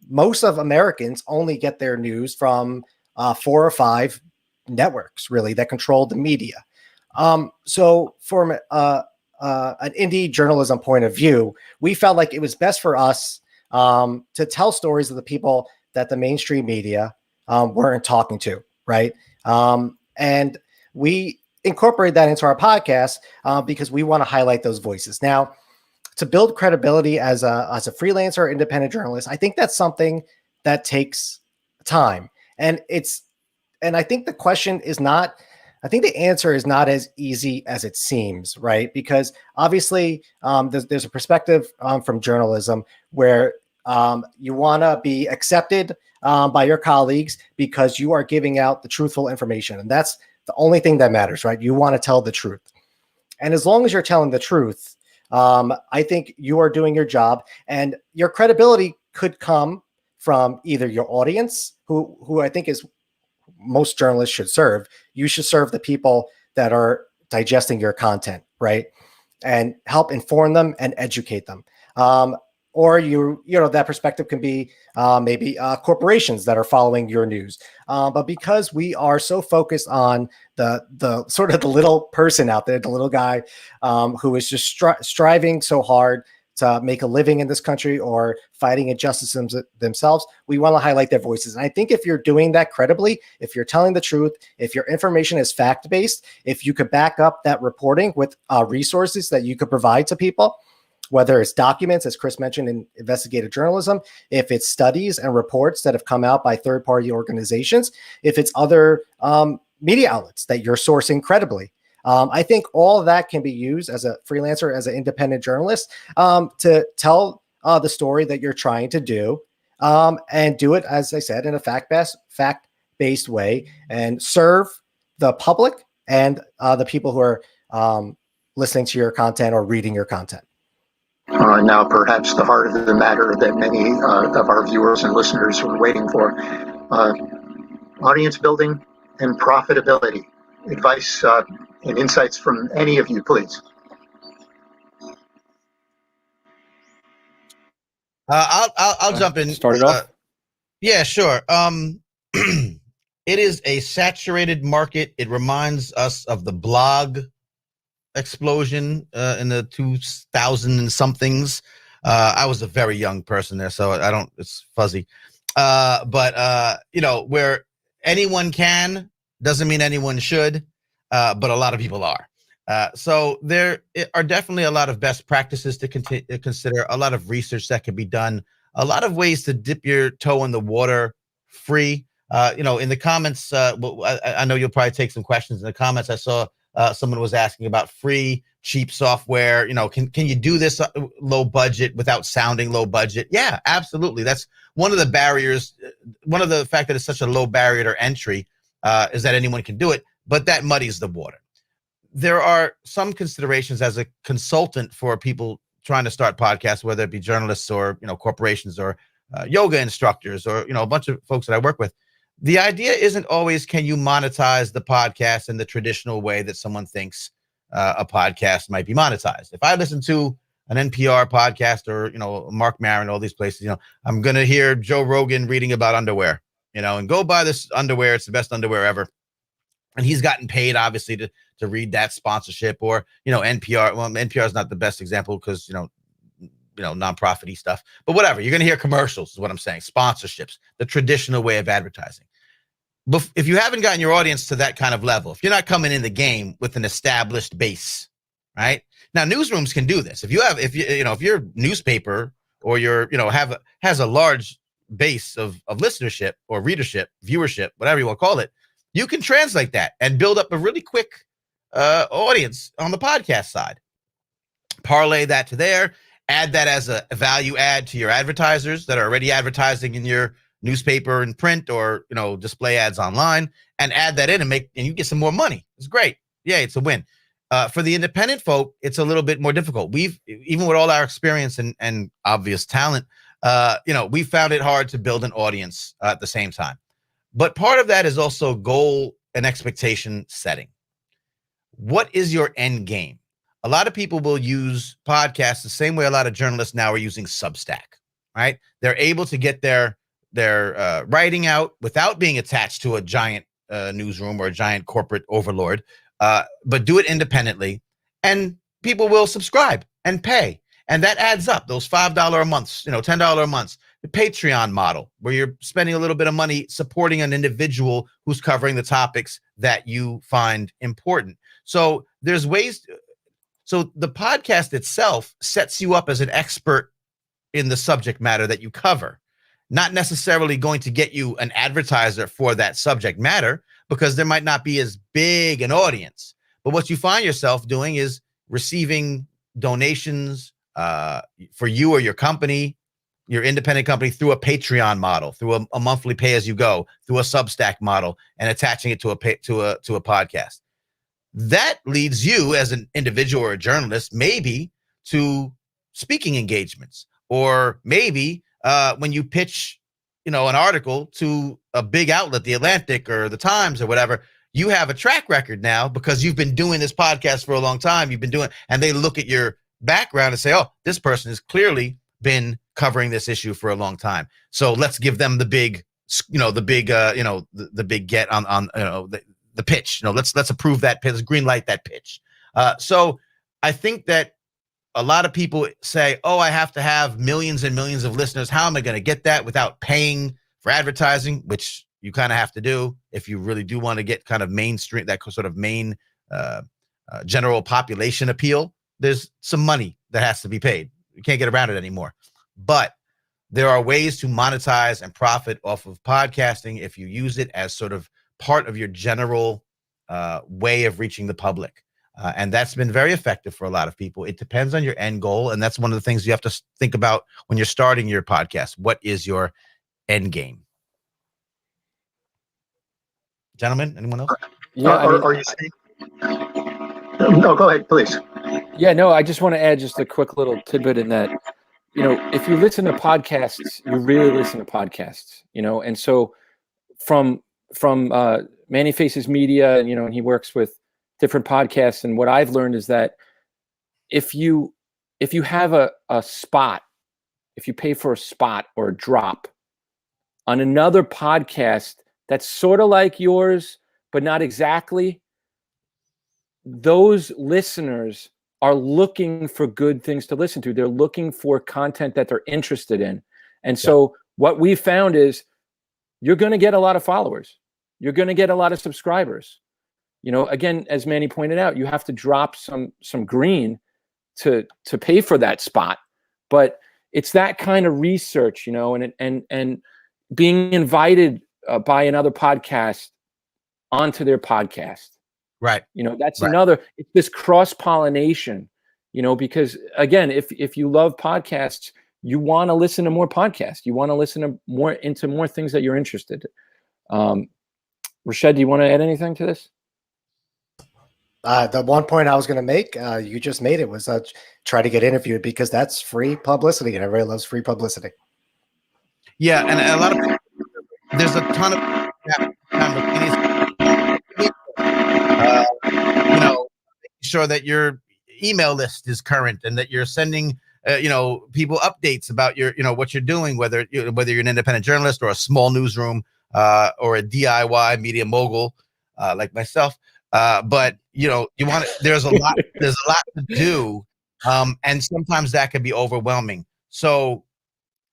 most of Americans only get their news from 4 or 5 networks, really, that control the media. So from an indie journalism point of view, we felt like it was best for us to tell stories of the people that the mainstream media weren't talking to, right? And we incorporate that into our podcast because we want to highlight those voices. Now, to build credibility as a freelancer or independent journalist, I think that's something that takes time. And I think the question is not, I think the answer is not as easy as it seems, right? Because obviously there's a perspective from journalism where you want to be accepted by your colleagues because you are giving out the truthful information. And that's the only thing that matters, right? You want to tell the truth. And as long as you're telling the truth, I think you are doing your job, and your credibility could come from either your audience, who I think is most journalists should serve. You should serve the people that are digesting your content, right? And help inform them and educate them. Or that perspective can be maybe corporations that are following your news. But because we are so focused on the sort of the little person out there, the little guy who is just striving so hard to make a living in this country or fighting injustices themselves, we want to highlight their voices. And I think if you're doing that credibly, if you're telling the truth, if your information is fact-based, if you could back up that reporting with resources that you could provide to people, whether it's documents, as Chris mentioned, in investigative journalism, if it's studies and reports that have come out by third-party organizations, if it's other media outlets that you're sourcing credibly. I think all of that can be used as a freelancer, as an independent journalist, to tell the story that you're trying to do, and do it, as I said, in a fact-based way, and serve the public and the people who are listening to your content or reading your content. Now, perhaps the heart of the matter that many of our viewers and listeners were waiting for, audience building and profitability. Advice and insights from any of you, please. I'll jump in. Start it off. Yeah, sure. It is a saturated market. It reminds us of the blog explosion in the 2000 and somethings. I was a very young person there, so it's fuzzy. But where anyone can doesn't mean anyone should, but a lot of people are. So there are definitely a lot of best practices to consider, a lot of research that can be done, a lot of ways to dip your toe in the water free. In the comments, I know you'll probably take some questions in the comments. I saw someone was asking about free, cheap software. Can you do this low budget without sounding low budget? Yeah, absolutely. That's one of the barriers. One of the fact that it's such a low barrier to entry is that anyone can do it, but that muddies the water. There are some considerations as a consultant for people trying to start podcasts, whether it be journalists or corporations or yoga instructors or a bunch of folks that I work with. The idea isn't always, can you monetize the podcast in the traditional way that someone thinks a podcast might be monetized? If I listen to an NPR podcast or, Mark Maron, all these places, I'm going to hear Joe Rogan reading about underwear, and go buy this underwear. It's the best underwear ever. And he's gotten paid, obviously, to read that sponsorship or, NPR. Well, NPR is not the best example because, non-profit-y stuff, but whatever. You're going to hear commercials is what I'm saying. Sponsorships, the traditional way of advertising. But if you haven't gotten your audience to that kind of level, if you're not coming in the game with an established base, right? Now, newsrooms can do this. If your newspaper or has a large base of listenership or readership, viewership, whatever you want to call it, you can translate that and build up a really quick audience on the podcast side. Parlay that to there, add that as a value add to your advertisers that are already advertising in your newspaper and print or display ads online, and add that in and you get some more money. It's great. Yeah, it's a win. For the independent folk, it's a little bit more difficult. Even with all our experience and obvious talent, we found it hard to build an audience at the same time. But part of that is also goal and expectation setting. What is your end game? A lot of people will use podcasts the same way a lot of journalists now are using Substack, right? They're able to get their writing out without being attached to a giant newsroom or a giant corporate overlord, but do it independently, and people will subscribe and pay, and that adds up. Those $5 a month, $10 a month, the Patreon model, where you're spending a little bit of money supporting an individual who's covering the topics that you find important. So there's ways. So the podcast itself sets you up as an expert in the subject matter that you cover. Not necessarily going to get you an advertiser for that subject matter because there might not be as big an audience. But what you find yourself doing is receiving donations for you or your company, your independent company, through a Patreon model, through a monthly pay as you go, through a Substack model, and attaching it to a podcast. That leads you as an individual or a journalist maybe to speaking engagements, or maybe when you pitch, an article to a big outlet, the Atlantic or the Times or whatever, you have a track record now because you've been doing this podcast for a long time. And they look at your background and say, oh, this person has clearly been covering this issue for a long time. So let's give them the big get on the pitch. Let's approve that pitch, green light that pitch. So I think that a lot of people say, oh, I have to have millions and millions of listeners. How am I going to get that without paying for advertising, which you kind of have to do if you really do want to get kind of mainstream, that sort of main general population appeal. There's some money that has to be paid. You can't get around it anymore. But there are ways to monetize and profit off of podcasting if you use it as sort of part of your general way of reaching the public. And that's been very effective for a lot of people. It depends on your end goal. And that's one of the things you have to think about when you're starting your podcast. What is your end game? Gentlemen, anyone else? Yeah, are you saying? No, go ahead, please. Yeah, no, I just want to add just a quick little tidbit in that, if you listen to podcasts, you really listen to podcasts, and so from Manny Faces Media, and he works with different podcasts. And what I've learned is that if you have a spot if you pay for a spot or a drop on another podcast that's sort of like yours, but not exactly, those listeners are looking for good things to listen to. They're looking for content that they're interested in. And so what we found is you're going to get a lot of followers. You're going to get a lot of subscribers. You know, again, as Manny pointed out, you have to drop some green to pay for that spot. But it's that kind of research, you know, and being invited by another podcast onto their podcast. Right. You know, that's another, it's this cross-pollination, you know, because again, if you love podcasts, you want to listen to more podcasts. You want to listen to more things that you're interested in. Rashed, do you want to add anything to this? The one point I was going to make, you just made it, was try to get interviewed, because that's free publicity, and everybody loves free publicity. Yeah, and a lot of people, there's a ton of you know, making sure that your email list is current and that you're sending you know, people updates about your, you know, what you're doing, whether you're an independent journalist or a small newsroom or a DIY media mogul like myself. But you know, there's a lot to do, and sometimes that can be overwhelming. So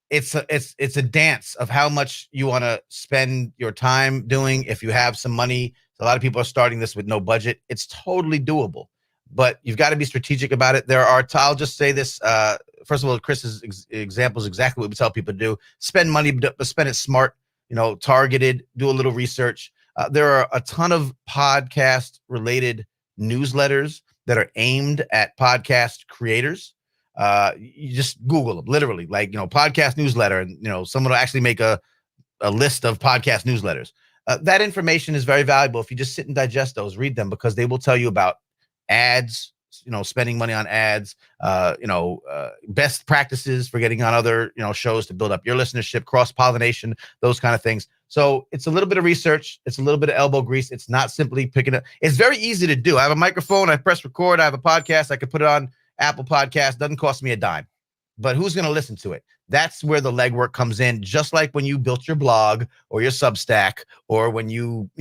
it's a dance of how much you want to spend your time doing. If you have some money, a lot of people are starting this with no budget. It's totally doable, but you've got to be strategic about it. I'll just say this. First of all, Chris's example is exactly what we tell people to do. Spend money, but spend it smart, you know, targeted, do a little research. There are a ton of podcast related newsletters that are aimed at podcast creators. You just Google them, literally, like, you know, podcast newsletter, and, you know, someone will actually make a list of podcast newsletters. That information is very valuable if you just sit and digest those, read them, because they will tell you about ads, you know, spending money on ads, best practices for getting on other, you know, shows to build up your listenership, cross-pollination, those kind of things. So it's a little bit of research. It's a little bit of elbow grease. It's not simply picking up. It's very easy to do. I have a microphone. I press record. I have a podcast. I could put it on Apple Podcast. Doesn't cost me a dime. But who's going to listen to it? That's where the legwork comes in. Just like when you built your blog or your Substack, or when you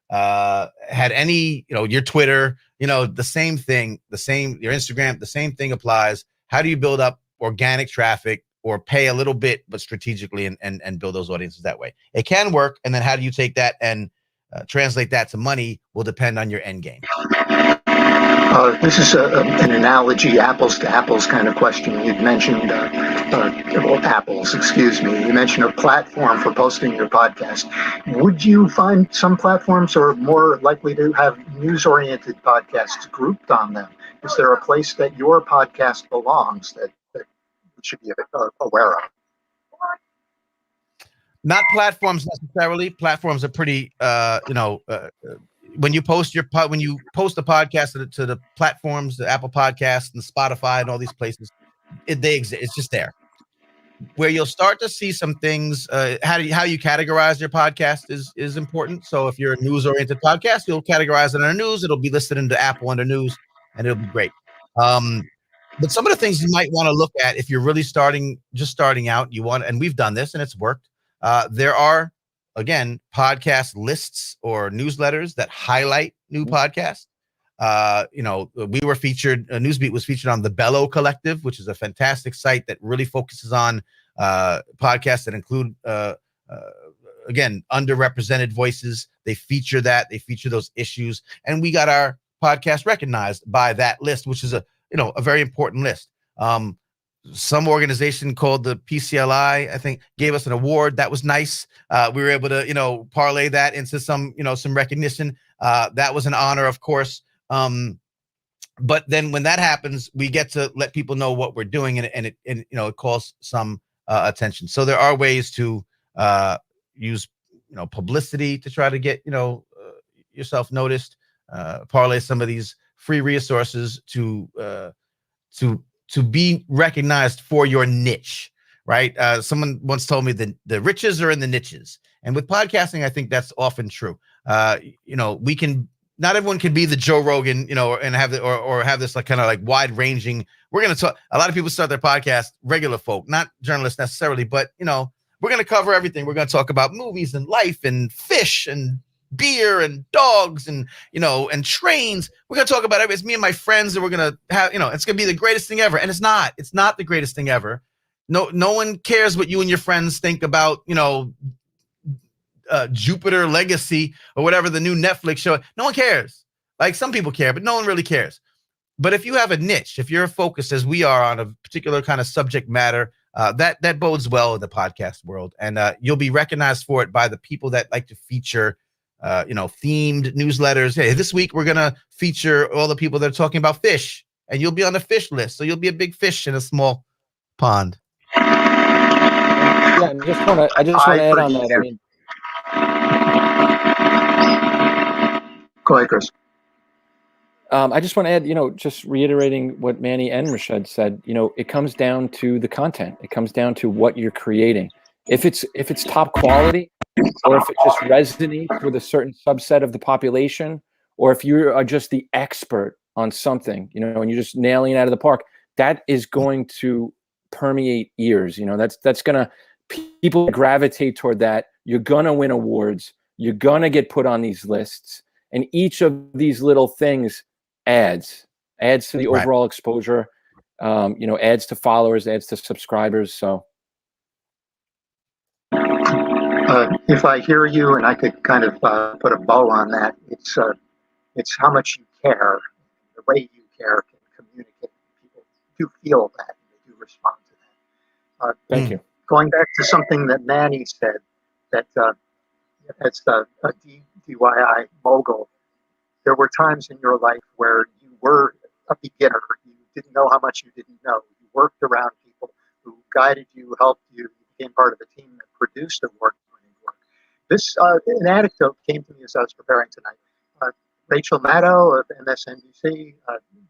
had any, you know, your Twitter, you know, the same thing, your Instagram, the same thing applies. How do you build up organic traffic, or pay a little bit, but strategically, and build those audiences that way? It can work. And then how do you take that and translate that to money will depend on your end game. This is an analogy, apples to apples kind of question. You'd mentioned, apples, excuse me. You mentioned a platform for posting your podcast. Would you find some platforms are more likely to have news-oriented podcasts grouped on them? Is there a place that your podcast belongs that you should be aware of? Not platforms necessarily. Platforms are pretty, when you post a podcast to the platforms, the Apple Podcasts and Spotify and all these places, they exist. It's just there. Where you'll start to see some things, how you categorize your podcast is important. So if you're a news-oriented podcast, you'll categorize it under news. It'll be listed into Apple under news, and it'll be great. But some of the things you might want to look at if you're really just starting out, and we've done this and it's worked. There are, again, podcast lists or newsletters that highlight new podcasts. We were featured, Newsbeat was featured on the Bellow Collective, which is a fantastic site that really focuses on podcasts that include, again, underrepresented voices. They feature those issues. And we got our podcast recognized by that list, which is a very important list. Some organization called the PCLI, I think, gave us an award. That was nice. We were able to, parlay that into some recognition. That was an honor, of course. But then when that happens, we get to let people know what we're doing, and it calls some attention. So there are ways to use, publicity to try to get, yourself noticed, parlay some of these free resources to be recognized for your niche, right? Someone once told me that the riches are in the niches. And with podcasting, I think that's often true. We can not everyone can be the Joe Rogan, and have the, or have this like kind of like wide ranging. We're going to talk. A lot of people start their podcast, regular folk, not journalists necessarily, but we're going to cover everything. We're going to talk about movies and life and fish and beer and dogs and and trains. We're going to talk about everything. It's me and my friends, and we're going to have it's going to be the greatest thing ever. And it's not the greatest thing ever. No one cares what you and your friends think about Jupiter Legacy or whatever the new Netflix show. No one cares. Like, some people care, but no one really cares. But if you have a niche, if you're focused as we are on a particular kind of subject matter, that bodes well in the podcast world, and you'll be recognized for it by the people that like to feature themed newsletters. Hey, this week we're gonna feature all the people that are talking about fish, and you'll be on the fish list, so you'll be a big fish in a small pond. Yeah, I just want to add on that. I mean, go ahead, Chris. I just want to add, just reiterating what Manny and Rashed said. It comes down to the content. It comes down to what you're creating. If it's top quality, or if it just resonates with a certain subset of the population, or if you are just the expert on something, and you're just nailing it out of the park, that is going to permeate ears. That's gonna, people gravitate toward that. You're gonna win awards. You're gonna get put on these lists, and each of these little things adds to the overall exposure, adds to followers, adds to subscribers. So if I hear you, and I could kind of put a bow on that, it's how much you care. The way you care can communicate. People do feel that, and they do respond to that. Thank you. Going back to something that Manny said, that as a DIY mogul, there were times in your life where you were a beginner. You didn't know how much you didn't know. You worked around people who guided you, helped you. You became part of a team that produced award-winning work. This an anecdote came to me as I was preparing tonight. Rachel Maddow of Msnbc,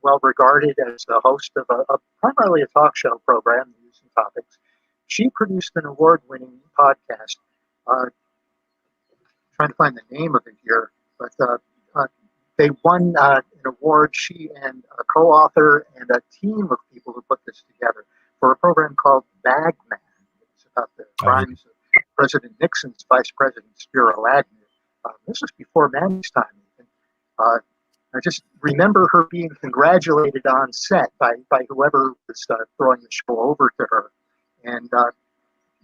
well regarded as the host of primarily a talk show program, News and Topics. She produced an award-winning podcast. Trying to find the name of it here, but they won an award, she and a co-author and a team of people who put this together, for a program called Bagman. It's about the crimes of President Nixon's vice president, Spiro Agnew. This was before Manny's time, even. I just remember her being congratulated on set by whoever was throwing the show over to her. And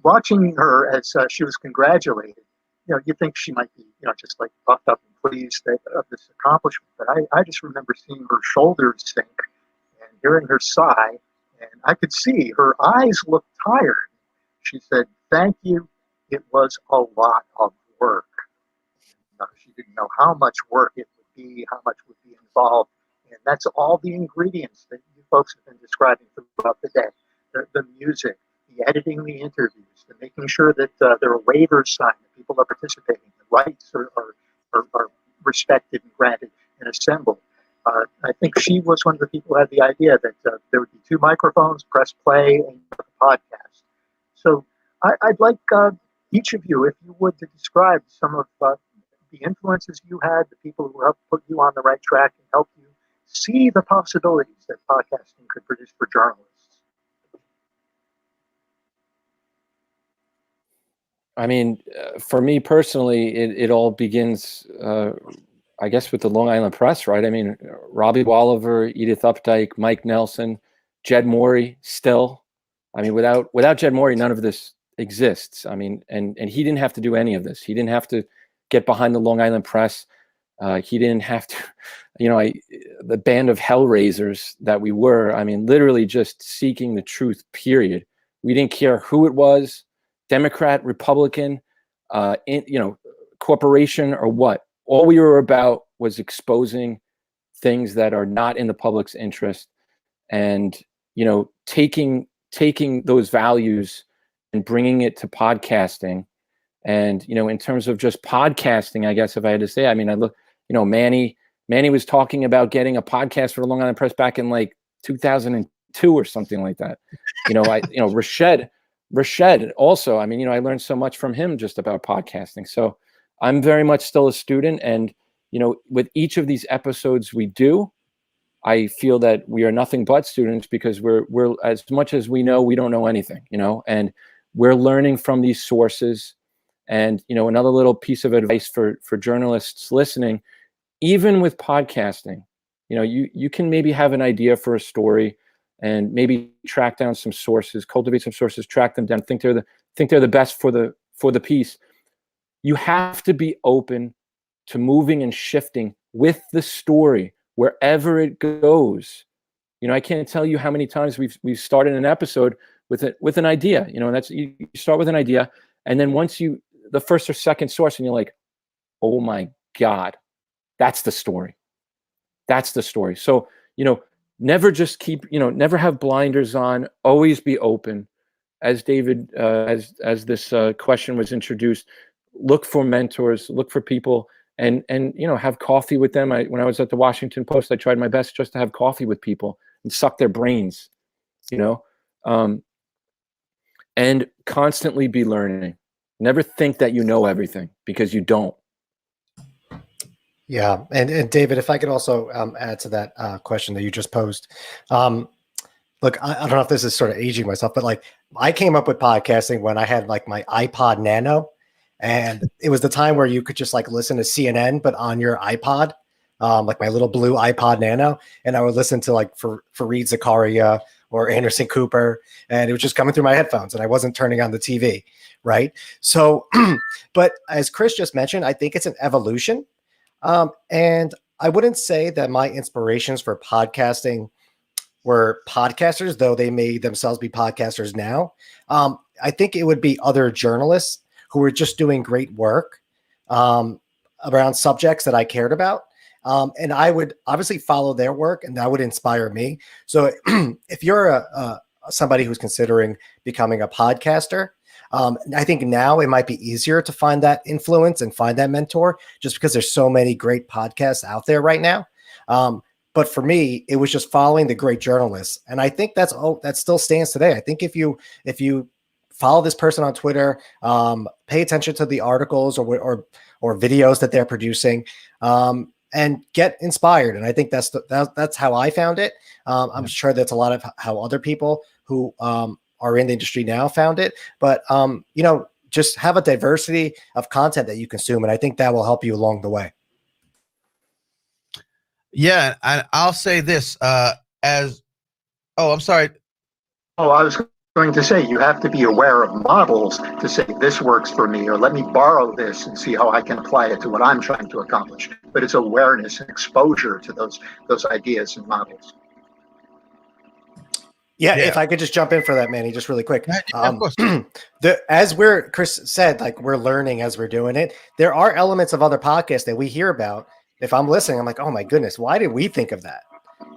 watching her as she was congratulated, you think she might be, just like puffed up and pleased of this accomplishment. But I just remember seeing her shoulders sink and hearing her sigh, and I could see her eyes looked tired. She said, "Thank you. It was a lot of work." She didn't know how much work it would be, how much would be involved. And that's all the ingredients that you folks have been describing throughout the day. The music, the editing the interviews, the making sure that there are waivers signed, that people are participating, the rights are respected and granted and assembled. I think she was one of the people who had the idea that there would be 2 microphones, press play, and a podcast. So I'd like each of you, if you would, to describe some of the influences you had, the people who helped put you on the right track and help you see the possibilities that podcasting could produce for journalists. I mean, for me personally, it all begins, I guess, with the Long Island Press, right? I mean, Robbie Walliver, Edith Updike, Mike Nelson, Jed Morey, still. I mean, without Jed Morey, none of this exists. I mean, and he didn't have to do any of this. He didn't have to get behind the Long Island Press. He didn't have to, the band of hellraisers that we were, I mean, literally just seeking the truth, period. We didn't care who it was, Democrat, Republican, corporation, or what. All we were about was exposing things that are not in the public's interest, and taking those values and bringing it to podcasting. And in terms of just podcasting, I guess if I had to say, I mean, I look, Manny was talking about getting a podcast for the Long Island Press back in like 2002 or something like that. Rashed also, I mean, I learned so much from him just about podcasting. So I'm very much still a student, and with each of these episodes we do, I feel that we are nothing but students, because we're as much as we know, we don't know anything, and we're learning from these sources. And, another little piece of advice for journalists listening, even with podcasting, you can maybe have an idea for a story and maybe track down some sources, cultivate some sources, track them down, think they're the best for the piece. You have to be open to moving and shifting with the story wherever it goes. I can't tell you how many times we've started an episode with an idea, and that's, you start with an idea, and then once the first or second source, and you're like, oh my God, that's the story. That's the story. So, never just never have blinders on, always be open. As David, as this question was introduced, look for mentors, look for people, and have coffee with them. When I was at the Washington Post, I tried my best just to have coffee with people and suck their brains, and constantly be learning. Never think that you know everything, because you don't. Yeah, and David, if I could also add to that question that you just posed. Look, I don't know if this is sort of aging myself, but like, I came up with podcasting when I had like my iPod Nano, and it was the time where you could just like listen to CNN, but on your iPod, like my little blue iPod Nano, and I would listen to like Fareed Zakaria or Anderson Cooper, and it was just coming through my headphones, and I wasn't turning on the TV, right? So, but as Chris just mentioned, I think it's an evolution. And I wouldn't say that my inspirations for podcasting were podcasters, though they may themselves be podcasters now. I think it would be other journalists who were just doing great work around subjects that I cared about. And I would obviously follow their work, and that would inspire me. So if you're somebody who's considering becoming a podcaster, I think now it might be easier to find that influence and find that mentor, just because there's so many great podcasts out there right now. But for me, it was just following the great journalists. And I think that still stands today. I think if you follow this person on Twitter, pay attention to the articles or videos that they're producing, and get inspired. And I think that's how I found it. I'm sure that's a lot of how other people who are in the industry now found it. But just have a diversity of content that you consume, and I think that will help you along the way. Yeah, and I'll say this I'm sorry. Oh, I was going to say, you have to be aware of models to say, this works for me, or let me borrow this and see how I can apply it to what I'm trying to accomplish. But it's awareness and exposure to those ideas and models. Yeah, if I could just jump in for that, Manny, just really quick. Of course. As Chris said, like, we're learning as we're doing it. There are elements of other podcasts that we hear about. If I'm listening, I'm like, oh my goodness, why did we think of that?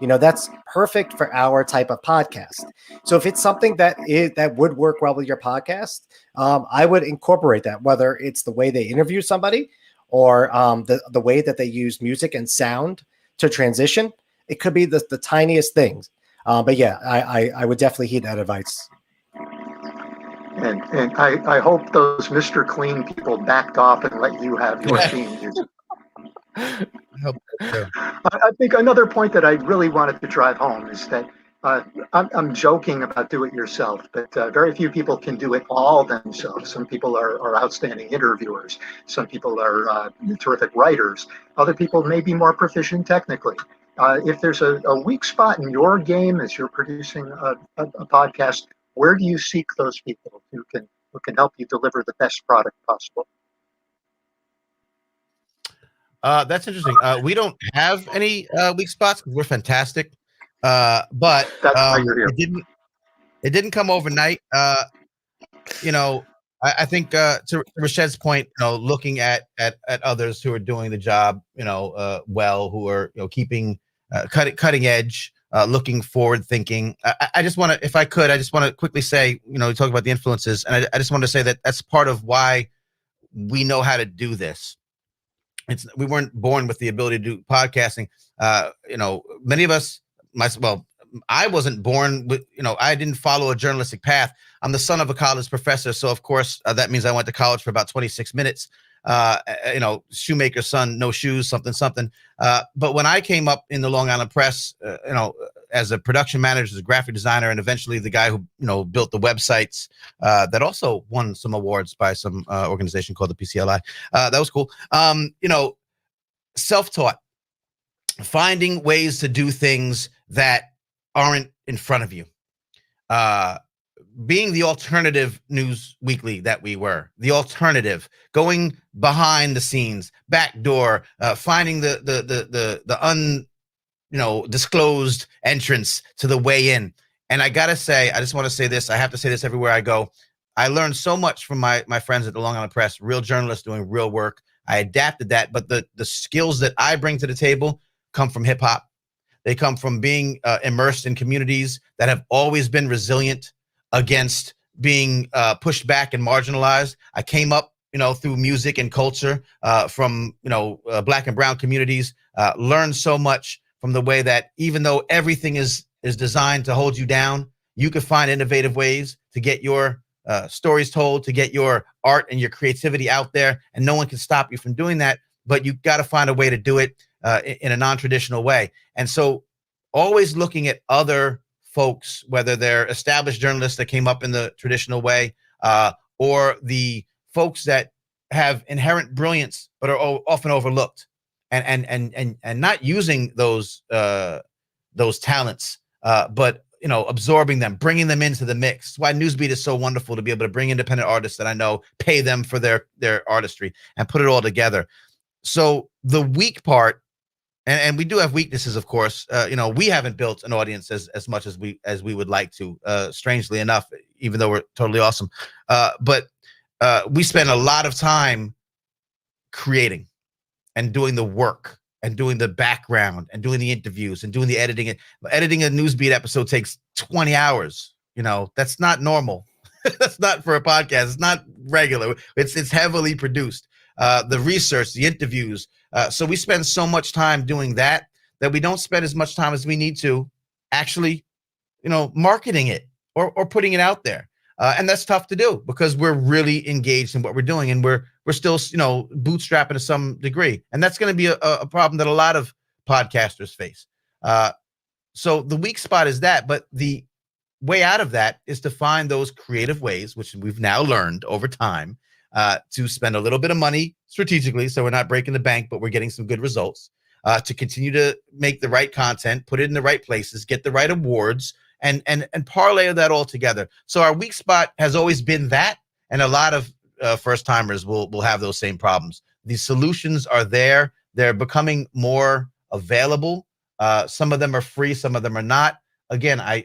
That's perfect for our type of podcast. So if it's something that would work well with your podcast, I would incorporate that, whether it's the way they interview somebody or the way that they use music and sound to transition. It could be the tiniest things. But yeah, I would definitely heed that advice. And I hope those Mr. Clean people backed off and let you have your theme music. I hope so. I think another point that I really wanted to drive home is that I'm joking about do it yourself, but very few people can do it all themselves. Some people are outstanding interviewers. Some people are terrific writers. Other people may be more proficient technically. If there's a weak spot in your game as you're producing a podcast, where do you seek those people who can help you deliver the best product possible? That's interesting. We don't have any weak spots because we're fantastic. But that's why you're here. It didn't come overnight. I think to Rashed's point, looking at others who are doing the job, well, who are keeping cutting edge, looking forward thinking. I just want to, if I could, I just want to quickly say, we talk about the influences, and I just want to say that that's part of why we know how to do this. We weren't born with the ability to do podcasting. Many of us, I wasn't born with, I didn't follow a journalistic path. I'm the son of a college professor. So of course that means I went to college for about 26 minutes. shoemaker's son, no shoes, something. But when I came up in the Long Island Press, as a production manager, as a graphic designer, and eventually the guy who built the websites that also won some awards by some organization called the PCLI. That was cool. Self-taught, finding ways to do things that aren't in front of you. Being the alternative news weekly that we were, the alternative, going behind the scenes, backdoor, finding the disclosed entrance to the way in. And I gotta say, I just want to say this. I have to say this everywhere I go. I learned so much from my friends at the Long Island Press, real journalists doing real work. I adapted that, but the skills that I bring to the table come from hip hop. They come from being immersed in communities that have always been resilient against being pushed back and marginalized. I came up, through music and culture from, Black and brown communities, learned so much from the way that even though everything is designed to hold you down, you can find innovative ways to get your stories told, to get your art and your creativity out there, and no one can stop you from doing that, but you got to find a way to do it in a non-traditional way. And so always looking at other folks, whether they're established journalists that came up in the traditional way, or the folks that have inherent brilliance but are often overlooked, and not using those talents, but absorbing them, bringing them into the mix. That's why Newsbeat is so wonderful, to be able to bring independent artists that I know, pay them for their artistry, and put it all together. So the weak part, and we do have weaknesses, of course. We haven't built an audience as much as we would like to, strangely enough, even though we're totally awesome. But we spend a lot of time creating and doing the work and doing the background and doing the interviews and doing the editing. Editing a Newsbeat episode takes 20 hours. That's not normal. That's not for a podcast. It's not regular. It's heavily produced. The research, the interviews. So we spend so much time doing that we don't spend as much time as we need to actually, marketing it or putting it out there. And that's tough to do because we're really engaged in what we're doing, and we're still, bootstrapping to some degree. And that's going to be a problem that a lot of podcasters face. So the weak spot is that, but the way out of that is to find those creative ways, which we've now learned over time, to spend a little bit of money strategically, so we're not breaking the bank, but we're getting some good results, to continue to make the right content, put it in the right places, get the right awards, and parlay that all together. So our weak spot has always been that, and a lot of first timers will have those same problems. The solutions are there; they're becoming more available. Some of them are free, some of them are not. Again, I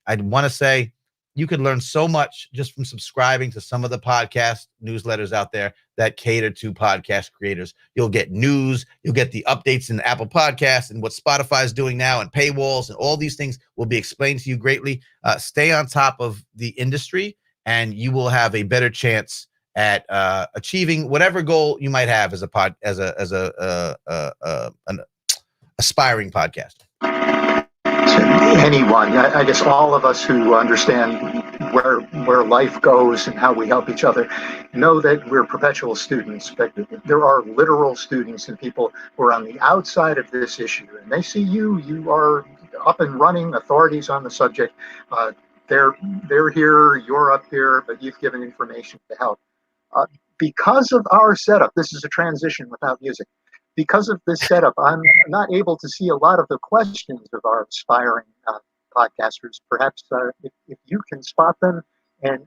want to say, you could learn so much just from subscribing to some of the podcast newsletters out there that cater to podcast creators. You'll get news, you'll get the updates in Apple Podcasts and what Spotify is doing now, and paywalls, and all these things will be explained to you greatly. Stay on top of the industry, and you will have a better chance at achieving whatever goal you might have as an aspiring podcaster. Anyone, I guess all of us who understand where life goes and how we help each other know that we're perpetual students, but there are literal students and people who are on the outside of this issue, and they see you are up and running, authorities on the subject. They're here, you're up here, but you've given information to help. Because of our setup, this is a transition without music. Because of this setup, I'm not able to see a lot of the questions of our aspiring podcasters. Perhaps if you can spot them and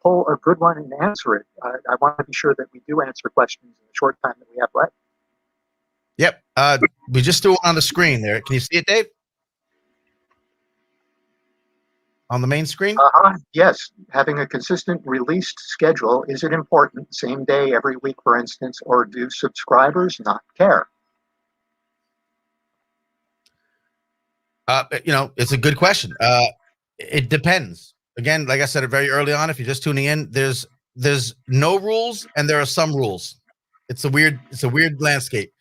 pull a good one and answer it, I want to be sure that we do answer questions in the short time that we have left. Yep. We just threw it on the screen there. Can you see it, Dave? On the main screen? Yes. Having a consistent released schedule, is it important? Same day every week, for instance, or do subscribers not care? It's a good question. It depends. Again, like I said very early on, if you're just tuning in, there's no rules and there are some rules. It's a weird landscape.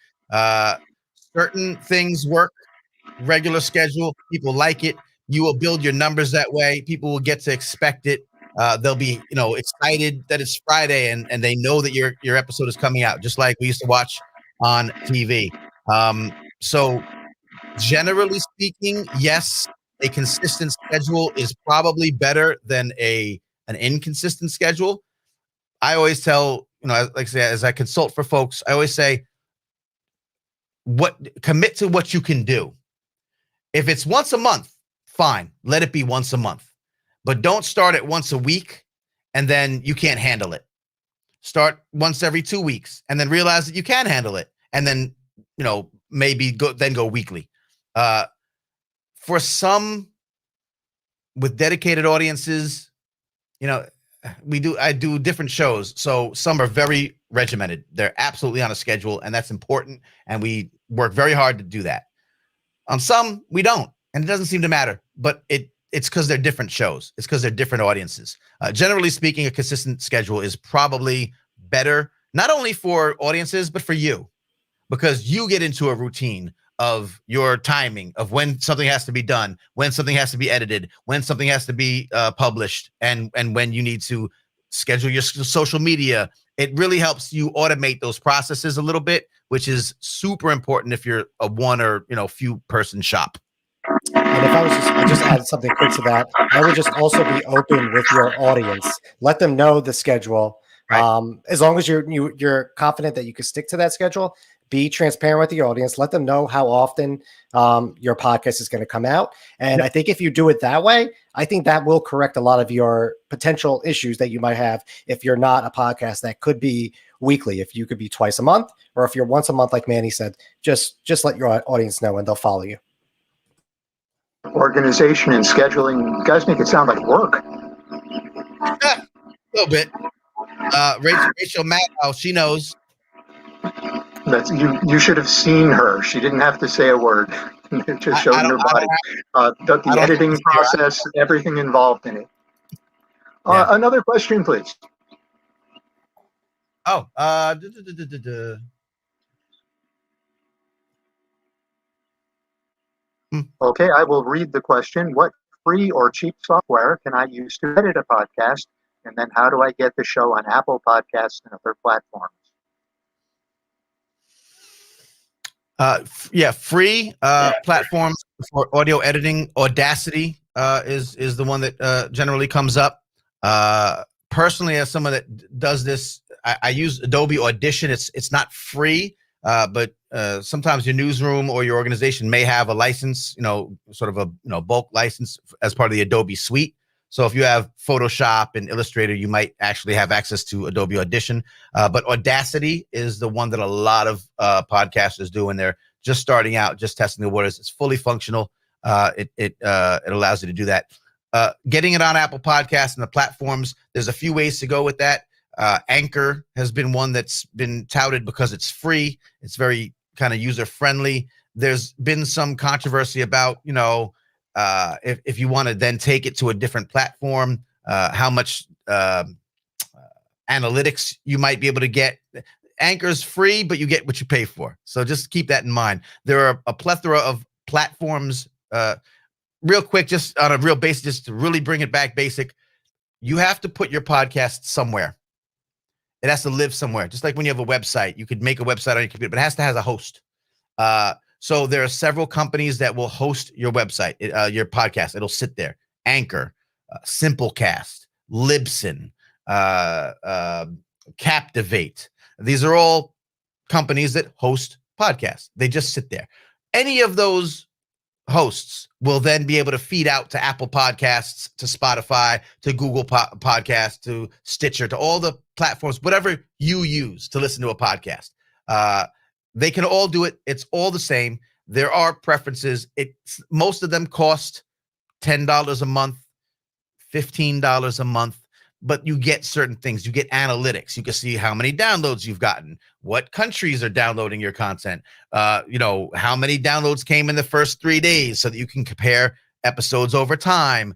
Certain things work, regular schedule, people like it. You will build your numbers that way. People will get to expect it. They'll be, excited that it's Friday and they know that your episode is coming out, just like we used to watch on TV. So generally speaking, yes, a consistent schedule is probably better than an inconsistent schedule. I always tell, like I say, as I consult for folks, I always say, commit to what you can do. If it's once a month, fine, let it be once a month. But don't start at once a week and then you can't handle it. Start once every 2 weeks and then realize that you can handle it. And then, maybe go weekly. For some with dedicated audiences, I do different shows. So some are very regimented. They're absolutely on a schedule, and that's important. And we work very hard to do that. On some, we don't, and it doesn't seem to matter, but it's because they're different shows. It's because they're different audiences. Generally speaking, a consistent schedule is probably better, not only for audiences, but for you, because you get into a routine of your timing of when something has to be done, when something has to be edited, when something has to be published, and when you need to schedule your social media. It really helps you automate those processes a little bit, which is super important if you're a one or few person shop. And if I just add something quick to that, I would just also be open with your audience. Let them know the schedule. Right. As long as you're confident that you can stick to that schedule, be transparent with the audience. Let them know how often your podcast is going to come out. And Yep. I think if you do it that way, I think that will correct a lot of your potential issues that you might have if you're not a podcast that could be weekly. If you could be twice a month, or if you're once a month, like Manny said, just let your audience know and they'll follow you. Organization and scheduling, you guys make it sound like work. A little bit. Rachel Maddow, she knows. That's you should have seen her. She didn't have to say a word. It just showed in her body. The editing process, everything involved in it. Yeah. Another question, please. Oh, Okay, I will read the question. What free or cheap software can I use to edit a podcast? And then how do I get the show on Apple Podcasts and other platforms? Free platforms for audio editing. Audacity is the one that generally comes up. Personally, as someone that does this, I use Adobe Audition. It's not free, but sometimes your newsroom or your organization may have a license, sort of a bulk license as part of the Adobe suite. So if you have Photoshop and Illustrator, you might actually have access to Adobe Audition. But Audacity is the one that a lot of podcasters do when they're just starting out, just testing the waters. It's fully functional. It allows you to do that. Getting it on Apple Podcasts and the platforms, there's a few ways to go with that. Anchor has been one that's been touted because it's free. It's very kind of user friendly. There's been some controversy about, if you want to then take it to a different platform, how much analytics you might be able to get. Anchor's free, but you get what you pay for. So just keep that in mind. There are a plethora of platforms. Real quick, just on a real basis, just to really bring it back basic, you have to put your podcast somewhere. It has to live somewhere. Just like when you have a website, you could make a website on your computer, but it has to have a host. So there are several companies that will host your website, your podcast. It'll sit there. Anchor, Simplecast, Libsyn, Captivate. These are all companies that host podcasts. They just sit there. Any of those hosts will then be able to feed out to Apple Podcasts, to Spotify, to Google Podcasts, to Stitcher, to all the platforms, whatever you use to listen to a podcast. They can all do it. It's all the same. There are preferences. Most of them cost $10 a month, $15 a month, but you get certain things. You get analytics. You can see how many downloads you've gotten, what countries are downloading your content, how many downloads came in the first 3 days so that you can compare episodes over time.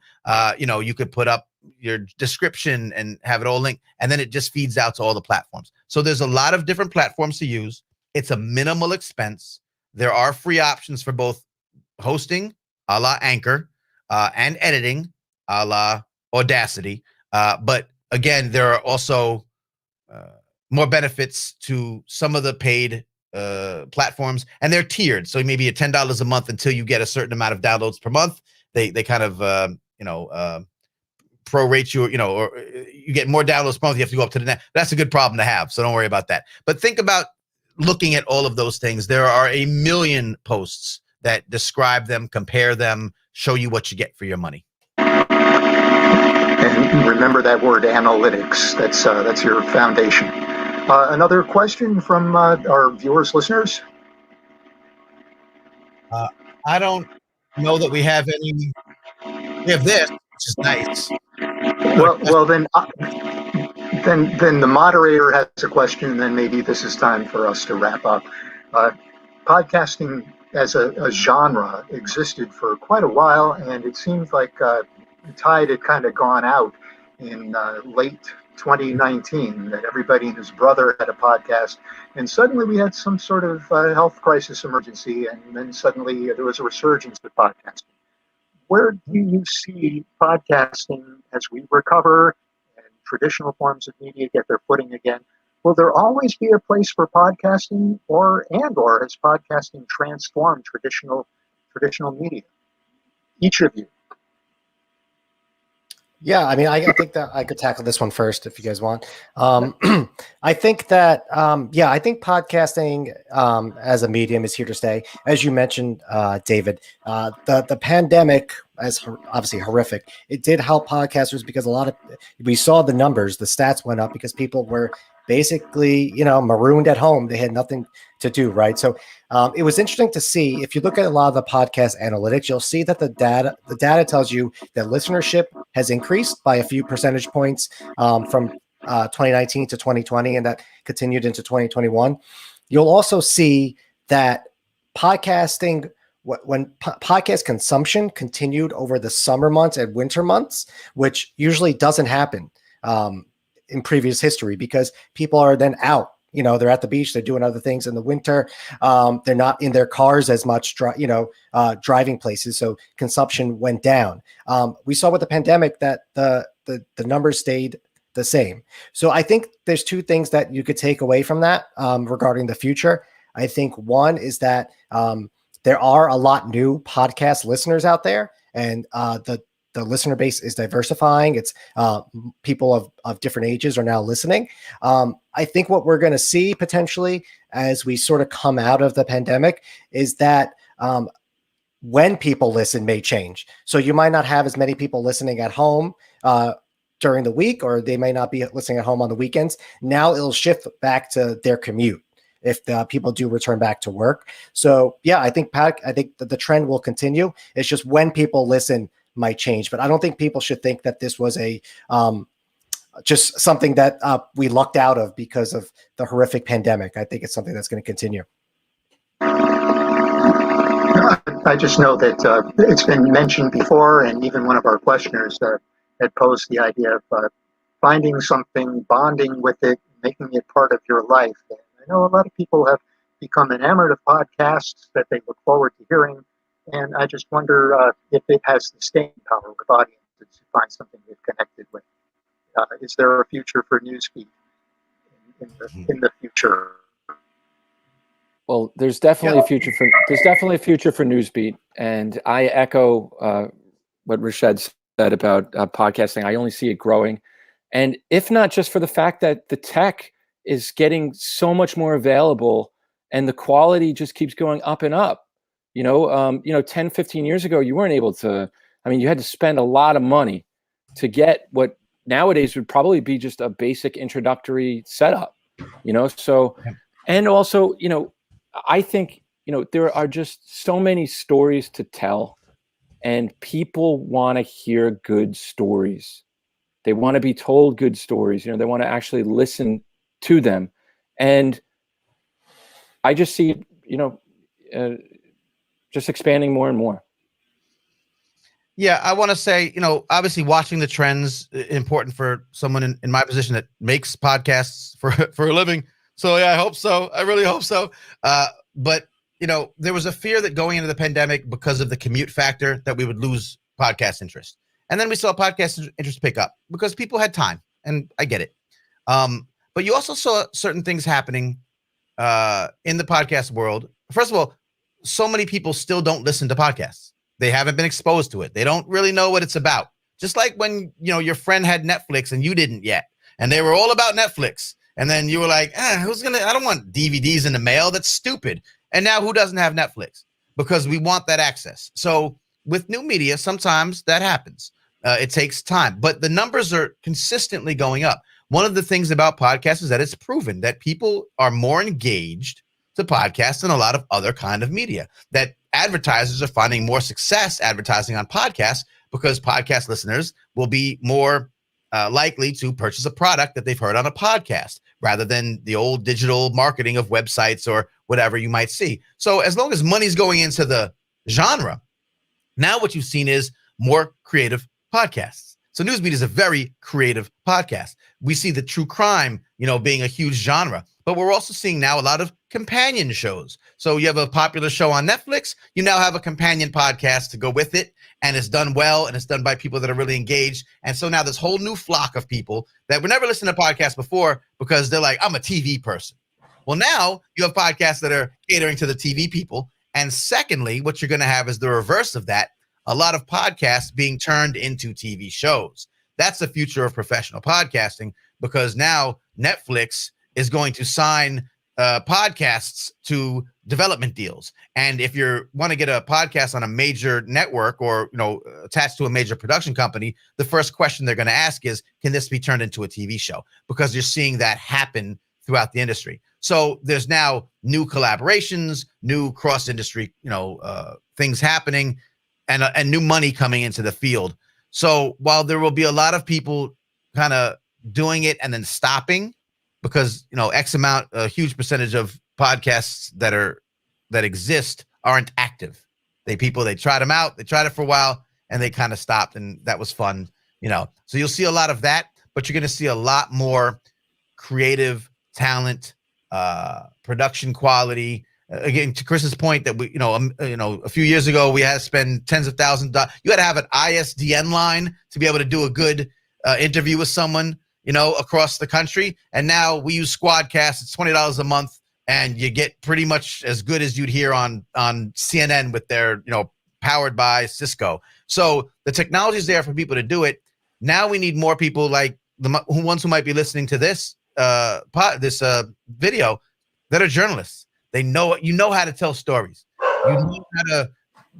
You could put up your description and have it all linked, and then it just feeds out to all the platforms. So there's a lot of different platforms to use. It's a minimal expense. There are free options for both hosting, a la Anchor, and editing, a la Audacity. But again, there are also more benefits to some of the paid platforms, and they're tiered. So maybe at $10 a month until you get a certain amount of downloads per month. They kind of prorate you, or you get more downloads per month. You have to go up to the net. That's a good problem to have. So don't worry about that. But think about looking at all of those things. There are a million posts that describe them, compare them, show you what you get for your money. And remember that word, analytics. That's your foundation. Another question from our viewers, listeners? I don't know that we have any. We have this, which is nice. Well, then the moderator has a question, and then maybe this is time for us to wrap up. Podcasting as a genre existed for quite a while, and it seems like the tide had kind of gone out in late 2019, that everybody and his brother had a podcast, and suddenly we had some sort of health crisis emergency, and then suddenly there was a resurgence of podcasting. Where do you see podcasting as we recover and traditional forms of media get their footing again? Will there always be a place for podcasting, or has podcasting transformed traditional media? Each of you. Yeah, I mean, I think that I could tackle this one first if you guys want. I think that, I think podcasting as a medium is here to stay. As you mentioned, David, the pandemic, as obviously horrific, it did help podcasters because we saw the numbers, the stats went up because people were basically, marooned at home. They had nothing to do, right? So it was interesting to see. If you look at a lot of the podcast analytics, you'll see that the data tells you that listenership has increased by a few percentage points from 2019 to 2020, and that continued into 2021. You'll also see that podcasting, when podcast consumption continued over the summer months and winter months, which usually doesn't happen in previous history, because people are then out. They're at the beach, they're doing other things in the winter. They're not in their cars as much, driving places. So consumption went down. We saw with the pandemic that the numbers stayed the same. So I think there's two things that you could take away from that regarding the future. I think one is that there are a lot new podcast listeners out there, and the listener base is diversifying. It's people of different ages are now listening. I think what we're going to see potentially as we sort of come out of the pandemic is that when people listen may change. So you might not have as many people listening at home during the week, or they may not be listening at home on the weekends. Now it'll shift back to their commute if the people do return back to work. So yeah, I think that the trend will continue. It's just when people listen might change, but I don't think people should think that this was a just something that we lucked out of because of the horrific pandemic. I think it's something that's going to continue. I just know that it's been mentioned before, and even one of our questioners had posed the idea of finding something, bonding with it, making it part of your life. And I know a lot of people have become enamored of podcasts that they look forward to hearing. And I just wonder if it has the staying power with audiences to find something they've connected with. Is there a future for Newsbeat in the future? Well, there's definitely a future for Newsbeat, and I echo what Rashed said about podcasting. I only see it growing, and if not just for the fact that the tech is getting so much more available, and the quality just keeps going up and up. 10, 15 years ago, you weren't able to, you had to spend a lot of money to get what nowadays would probably be just a basic introductory setup, so, and also, I think, there are just so many stories to tell, and people want to hear good stories. They want to be told good stories. They want to actually listen to them. And I just see, just expanding more and more. Yeah, I want to say, obviously watching the trends important for someone in my position that makes podcasts for a living. So yeah, I hope so. I really hope so. But there was a fear that going into the pandemic, because of the commute factor, that we would lose podcast interest. And then we saw podcast interest pick up because people had time, and I get it. But you also saw certain things happening in the podcast world. First of all, so many people still don't listen to podcasts. They haven't been exposed to it. They don't really know what it's about. Just like when, your friend had Netflix and you didn't yet, and they were all about Netflix. And then you were like, I don't want DVDs in the mail. That's stupid. And now who doesn't have Netflix? Because we want that access. So with new media, sometimes that happens. It takes time, but the numbers are consistently going up. One of the things about podcasts is that it's proven that people are more engaged to podcasts than a lot of other kind of media, that advertisers are finding more success advertising on podcasts because podcast listeners will be more likely to purchase a product that they've heard on a podcast rather than the old digital marketing of websites or whatever you might see. So as long as money's going into the genre, now what you've seen is more creative podcasts. So Newsbeat is a very creative podcast. We see the true crime, being a huge genre, but we're also seeing now a lot of companion shows. So you have a popular show on Netflix, you now have a companion podcast to go with it, and it's done well, and it's done by people that are really engaged. And so now this whole new flock of people that were never listening to podcasts before because they're like, I'm a TV person. Well, now you have podcasts that are catering to the TV people. And secondly, what you're going to have is the reverse of that. A lot of podcasts being turned into TV shows. That's the future of professional podcasting, because now Netflix is going to sign podcasts to development deals. And if you want to get a podcast on a major network or, attached to a major production company, the first question they're going to ask is, can this be turned into a TV show? Because you're seeing that happen throughout the industry. So there's now new collaborations, new cross-industry, things happening, and new money coming into the field. So while there will be a lot of people kind of doing it and then stopping because, a huge percentage of podcasts that exist aren't active. They tried them out, they tried it for a while, and they kind of stopped, and that was fun, So you'll see a lot of that, but you're going to see a lot more creative talent, production quality. Again, to Chris's point that we, a few years ago, we had to spend tens of thousands of dollars. You had to have an ISDN line to be able to do a good interview with someone, across the country. And now we use Squadcast. It's $20 a month, and you get pretty much as good as you'd hear on CNN with their, powered by Cisco. So the technology is there for people to do it. Now we need more people like the ones who might be listening to this video that are journalists. They know how to tell stories. You know how to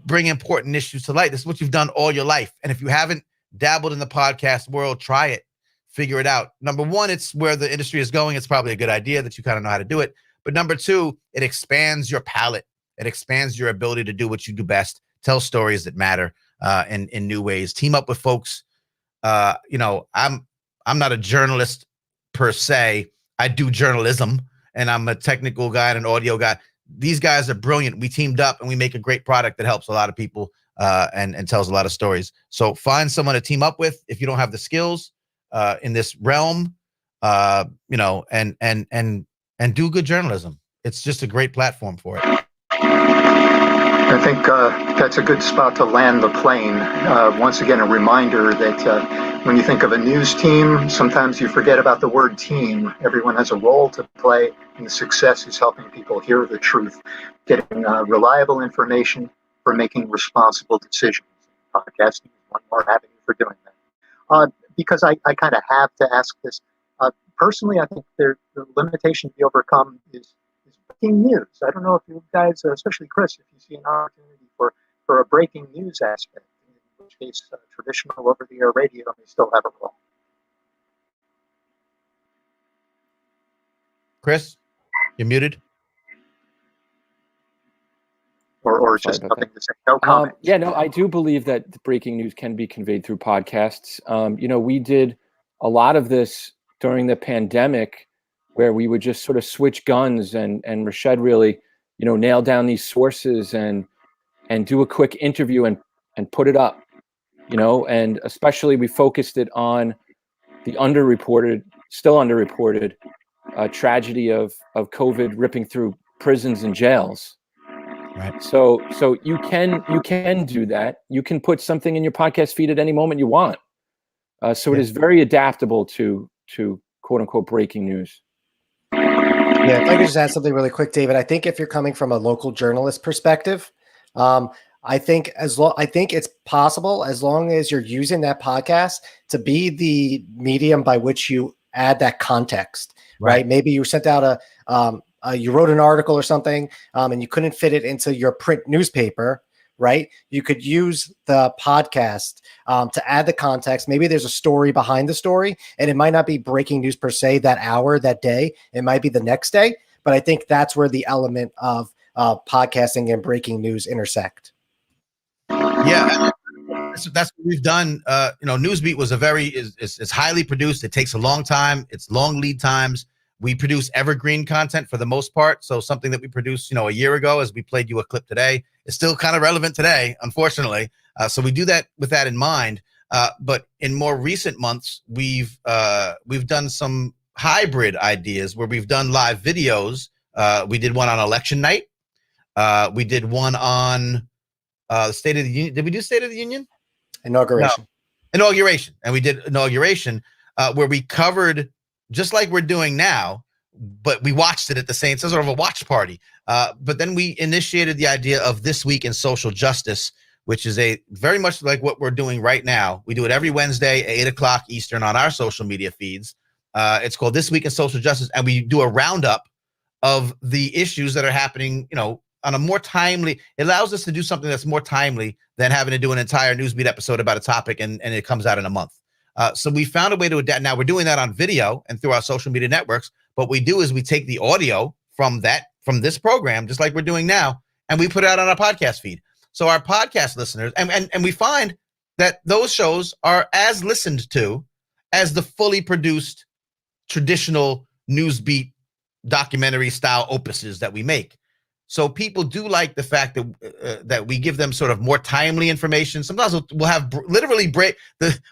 bring important issues to light. This is what you've done all your life. And if you haven't dabbled in the podcast world, try it, figure it out. Number one, it's where the industry is going. It's probably a good idea that you kind of know how to do it. But number two, it expands your palette. It expands your ability to do what you do best, tell stories that matter in new ways. Team up with folks. I'm not a journalist per se. I do journalism, and I'm a technical guy and an audio guy. These guys are brilliant. We teamed up and we make a great product that helps a lot of people and tells a lot of stories. So find someone to team up with if you don't have the skills in this realm, and do good journalism. It's just a great platform for it. I think that's a good spot to land the plane. Once again, a reminder that when you think of a news team, sometimes you forget about the word team. Everyone has a role to play, and the success is helping people hear the truth, getting reliable information for making responsible decisions. Podcasting is one more avenue for doing that. Because I kind of have to ask this. Personally, I think the limitation to be overcome is breaking news. I don't know if you guys, especially Chris, if you see an opportunity for a breaking news aspect, in which case traditional over-the-air radio may still have a role. Chris, you're muted. Or just nothing to say. No comment. I do believe that the breaking news can be conveyed through podcasts. We did a lot of this during the pandemic, where we would just sort of switch guns, and Rashed really, nail down these sources and do a quick interview and put it up, and especially we focused it on the still underreported tragedy of COVID ripping through prisons and jails. Right. So you can do that. You can put something in your podcast feed at any moment you want. So it is very adaptable to quote unquote breaking news. Yeah, if I could just add something really quick, David. I think if you're coming from a local journalist perspective, I think it's possible as long as you're using that podcast to be the medium by which you add that context. Right? Maybe you sent out you wrote an article or something, and you couldn't fit it into your print newspaper. Right? You could use the podcast to add the context. Maybe there's a story behind the story, and it might not be breaking news per se that hour, that day. It might be the next day. But I think that's where the element of podcasting and breaking news intersect. Yeah, that's what we've done. Newsbeat was it's highly produced. It takes a long time. It's long lead times. We produce evergreen content for the most part. So something that we produced, a year ago, as we played you a clip today, is still kind of relevant today, unfortunately. So we do that with that in mind. But in more recent months, we've done some hybrid ideas where we've done live videos. We did one on election night. We did one on State of the Union. Did we do State of the Union? Inauguration. No. Inauguration. And we did inauguration where we covered, just like we're doing now, but we watched it at the same, sort of a watch party. But then we initiated the idea of This Week in Social Justice, which is very much like what we're doing right now. We do it every Wednesday at 8 o'clock Eastern on our social media feeds. It's called This Week in Social Justice, and we do a roundup of the issues that are happening, on a more timely. It allows us to do something that's more timely than having to do an entire Newsbeat episode about a topic and it comes out in a month. So we found a way to adapt. Now we're doing that on video and through our social media networks. What we do is we take the audio from this program, just like we're doing now, and we put it out on our podcast feed. So our podcast listeners, and we find that those shows are as listened to as the fully produced traditional Newsbeat documentary style opuses that we make. So people do like the fact that we give them sort of more timely information. Sometimes we'll have literally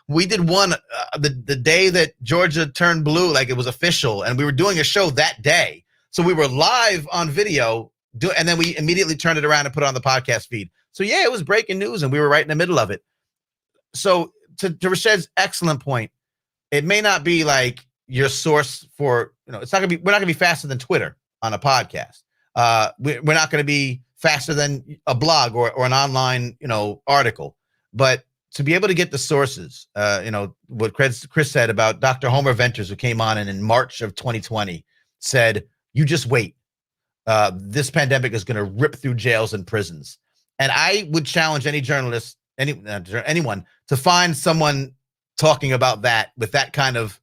we did one the day that Georgia turned blue, like it was official, and we were doing a show that day. So we were live on video, and then we immediately turned it around and put it on the podcast feed. So yeah, it was breaking news, and we were right in the middle of it. So to Rashed's excellent point, it may not be like your source for, we're not gonna be faster than Twitter on a podcast. We're not going to be faster than a blog or an online, article, but to be able to get the sources, what Chris said about Dr. Homer Venters, who came on and in March of 2020 said, you just wait. This pandemic is going to rip through jails and prisons. And I would challenge any journalist, anyone to find someone talking about that with that kind of,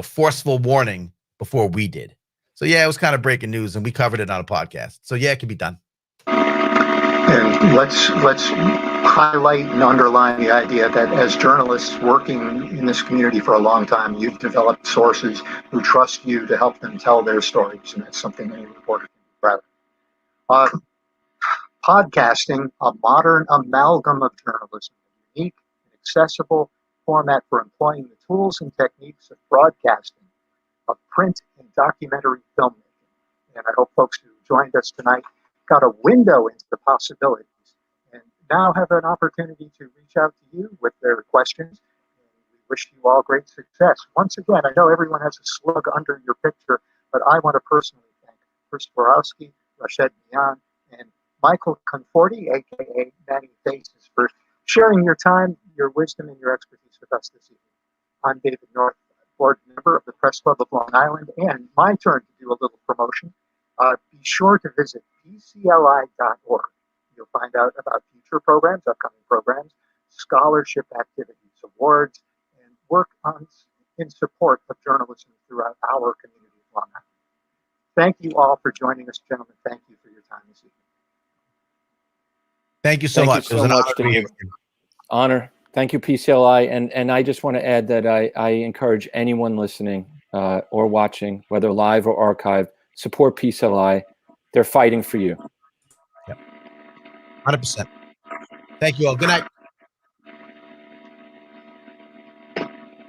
forceful warning before we did. So yeah, it was kind of breaking news, and we covered it on a podcast. So yeah, it can be done. And let's highlight and underline the idea that as journalists working in this community for a long time, you've developed sources who trust you to help them tell their stories, and that's something any reporter can be proud of. Podcasting, a modern amalgam of journalism, a unique and accessible format for employing the tools and techniques of broadcasting, of print and documentary filmmaking. And I hope folks who joined us tonight got a window into the possibilities and now have an opportunity to reach out to you with their questions. And we wish you all great success. Once again, I know everyone has a slug under your picture, but I want to personally thank Chris Borowski, Rashed Mian, and Michael Conforti, aka Manny Faces, for sharing your time, your wisdom, and your expertise with us this evening. I'm David North, board member of the Press Club of Long Island, and my turn to do a little promotion. Be sure to visit pcli.org. You'll find out about future programs, upcoming programs, scholarship activities, awards, and work in support of journalism throughout our community of Long Island. Thank you all for joining us, gentlemen. Thank you for your time this evening. Thank you so much. It was an honor to be here. Honor. Thank you, PCLI. And I just want to add that I encourage anyone listening or watching, whether live or archive, support PCLI. They're fighting for you. Yep. 100%. Thank you all. Good night.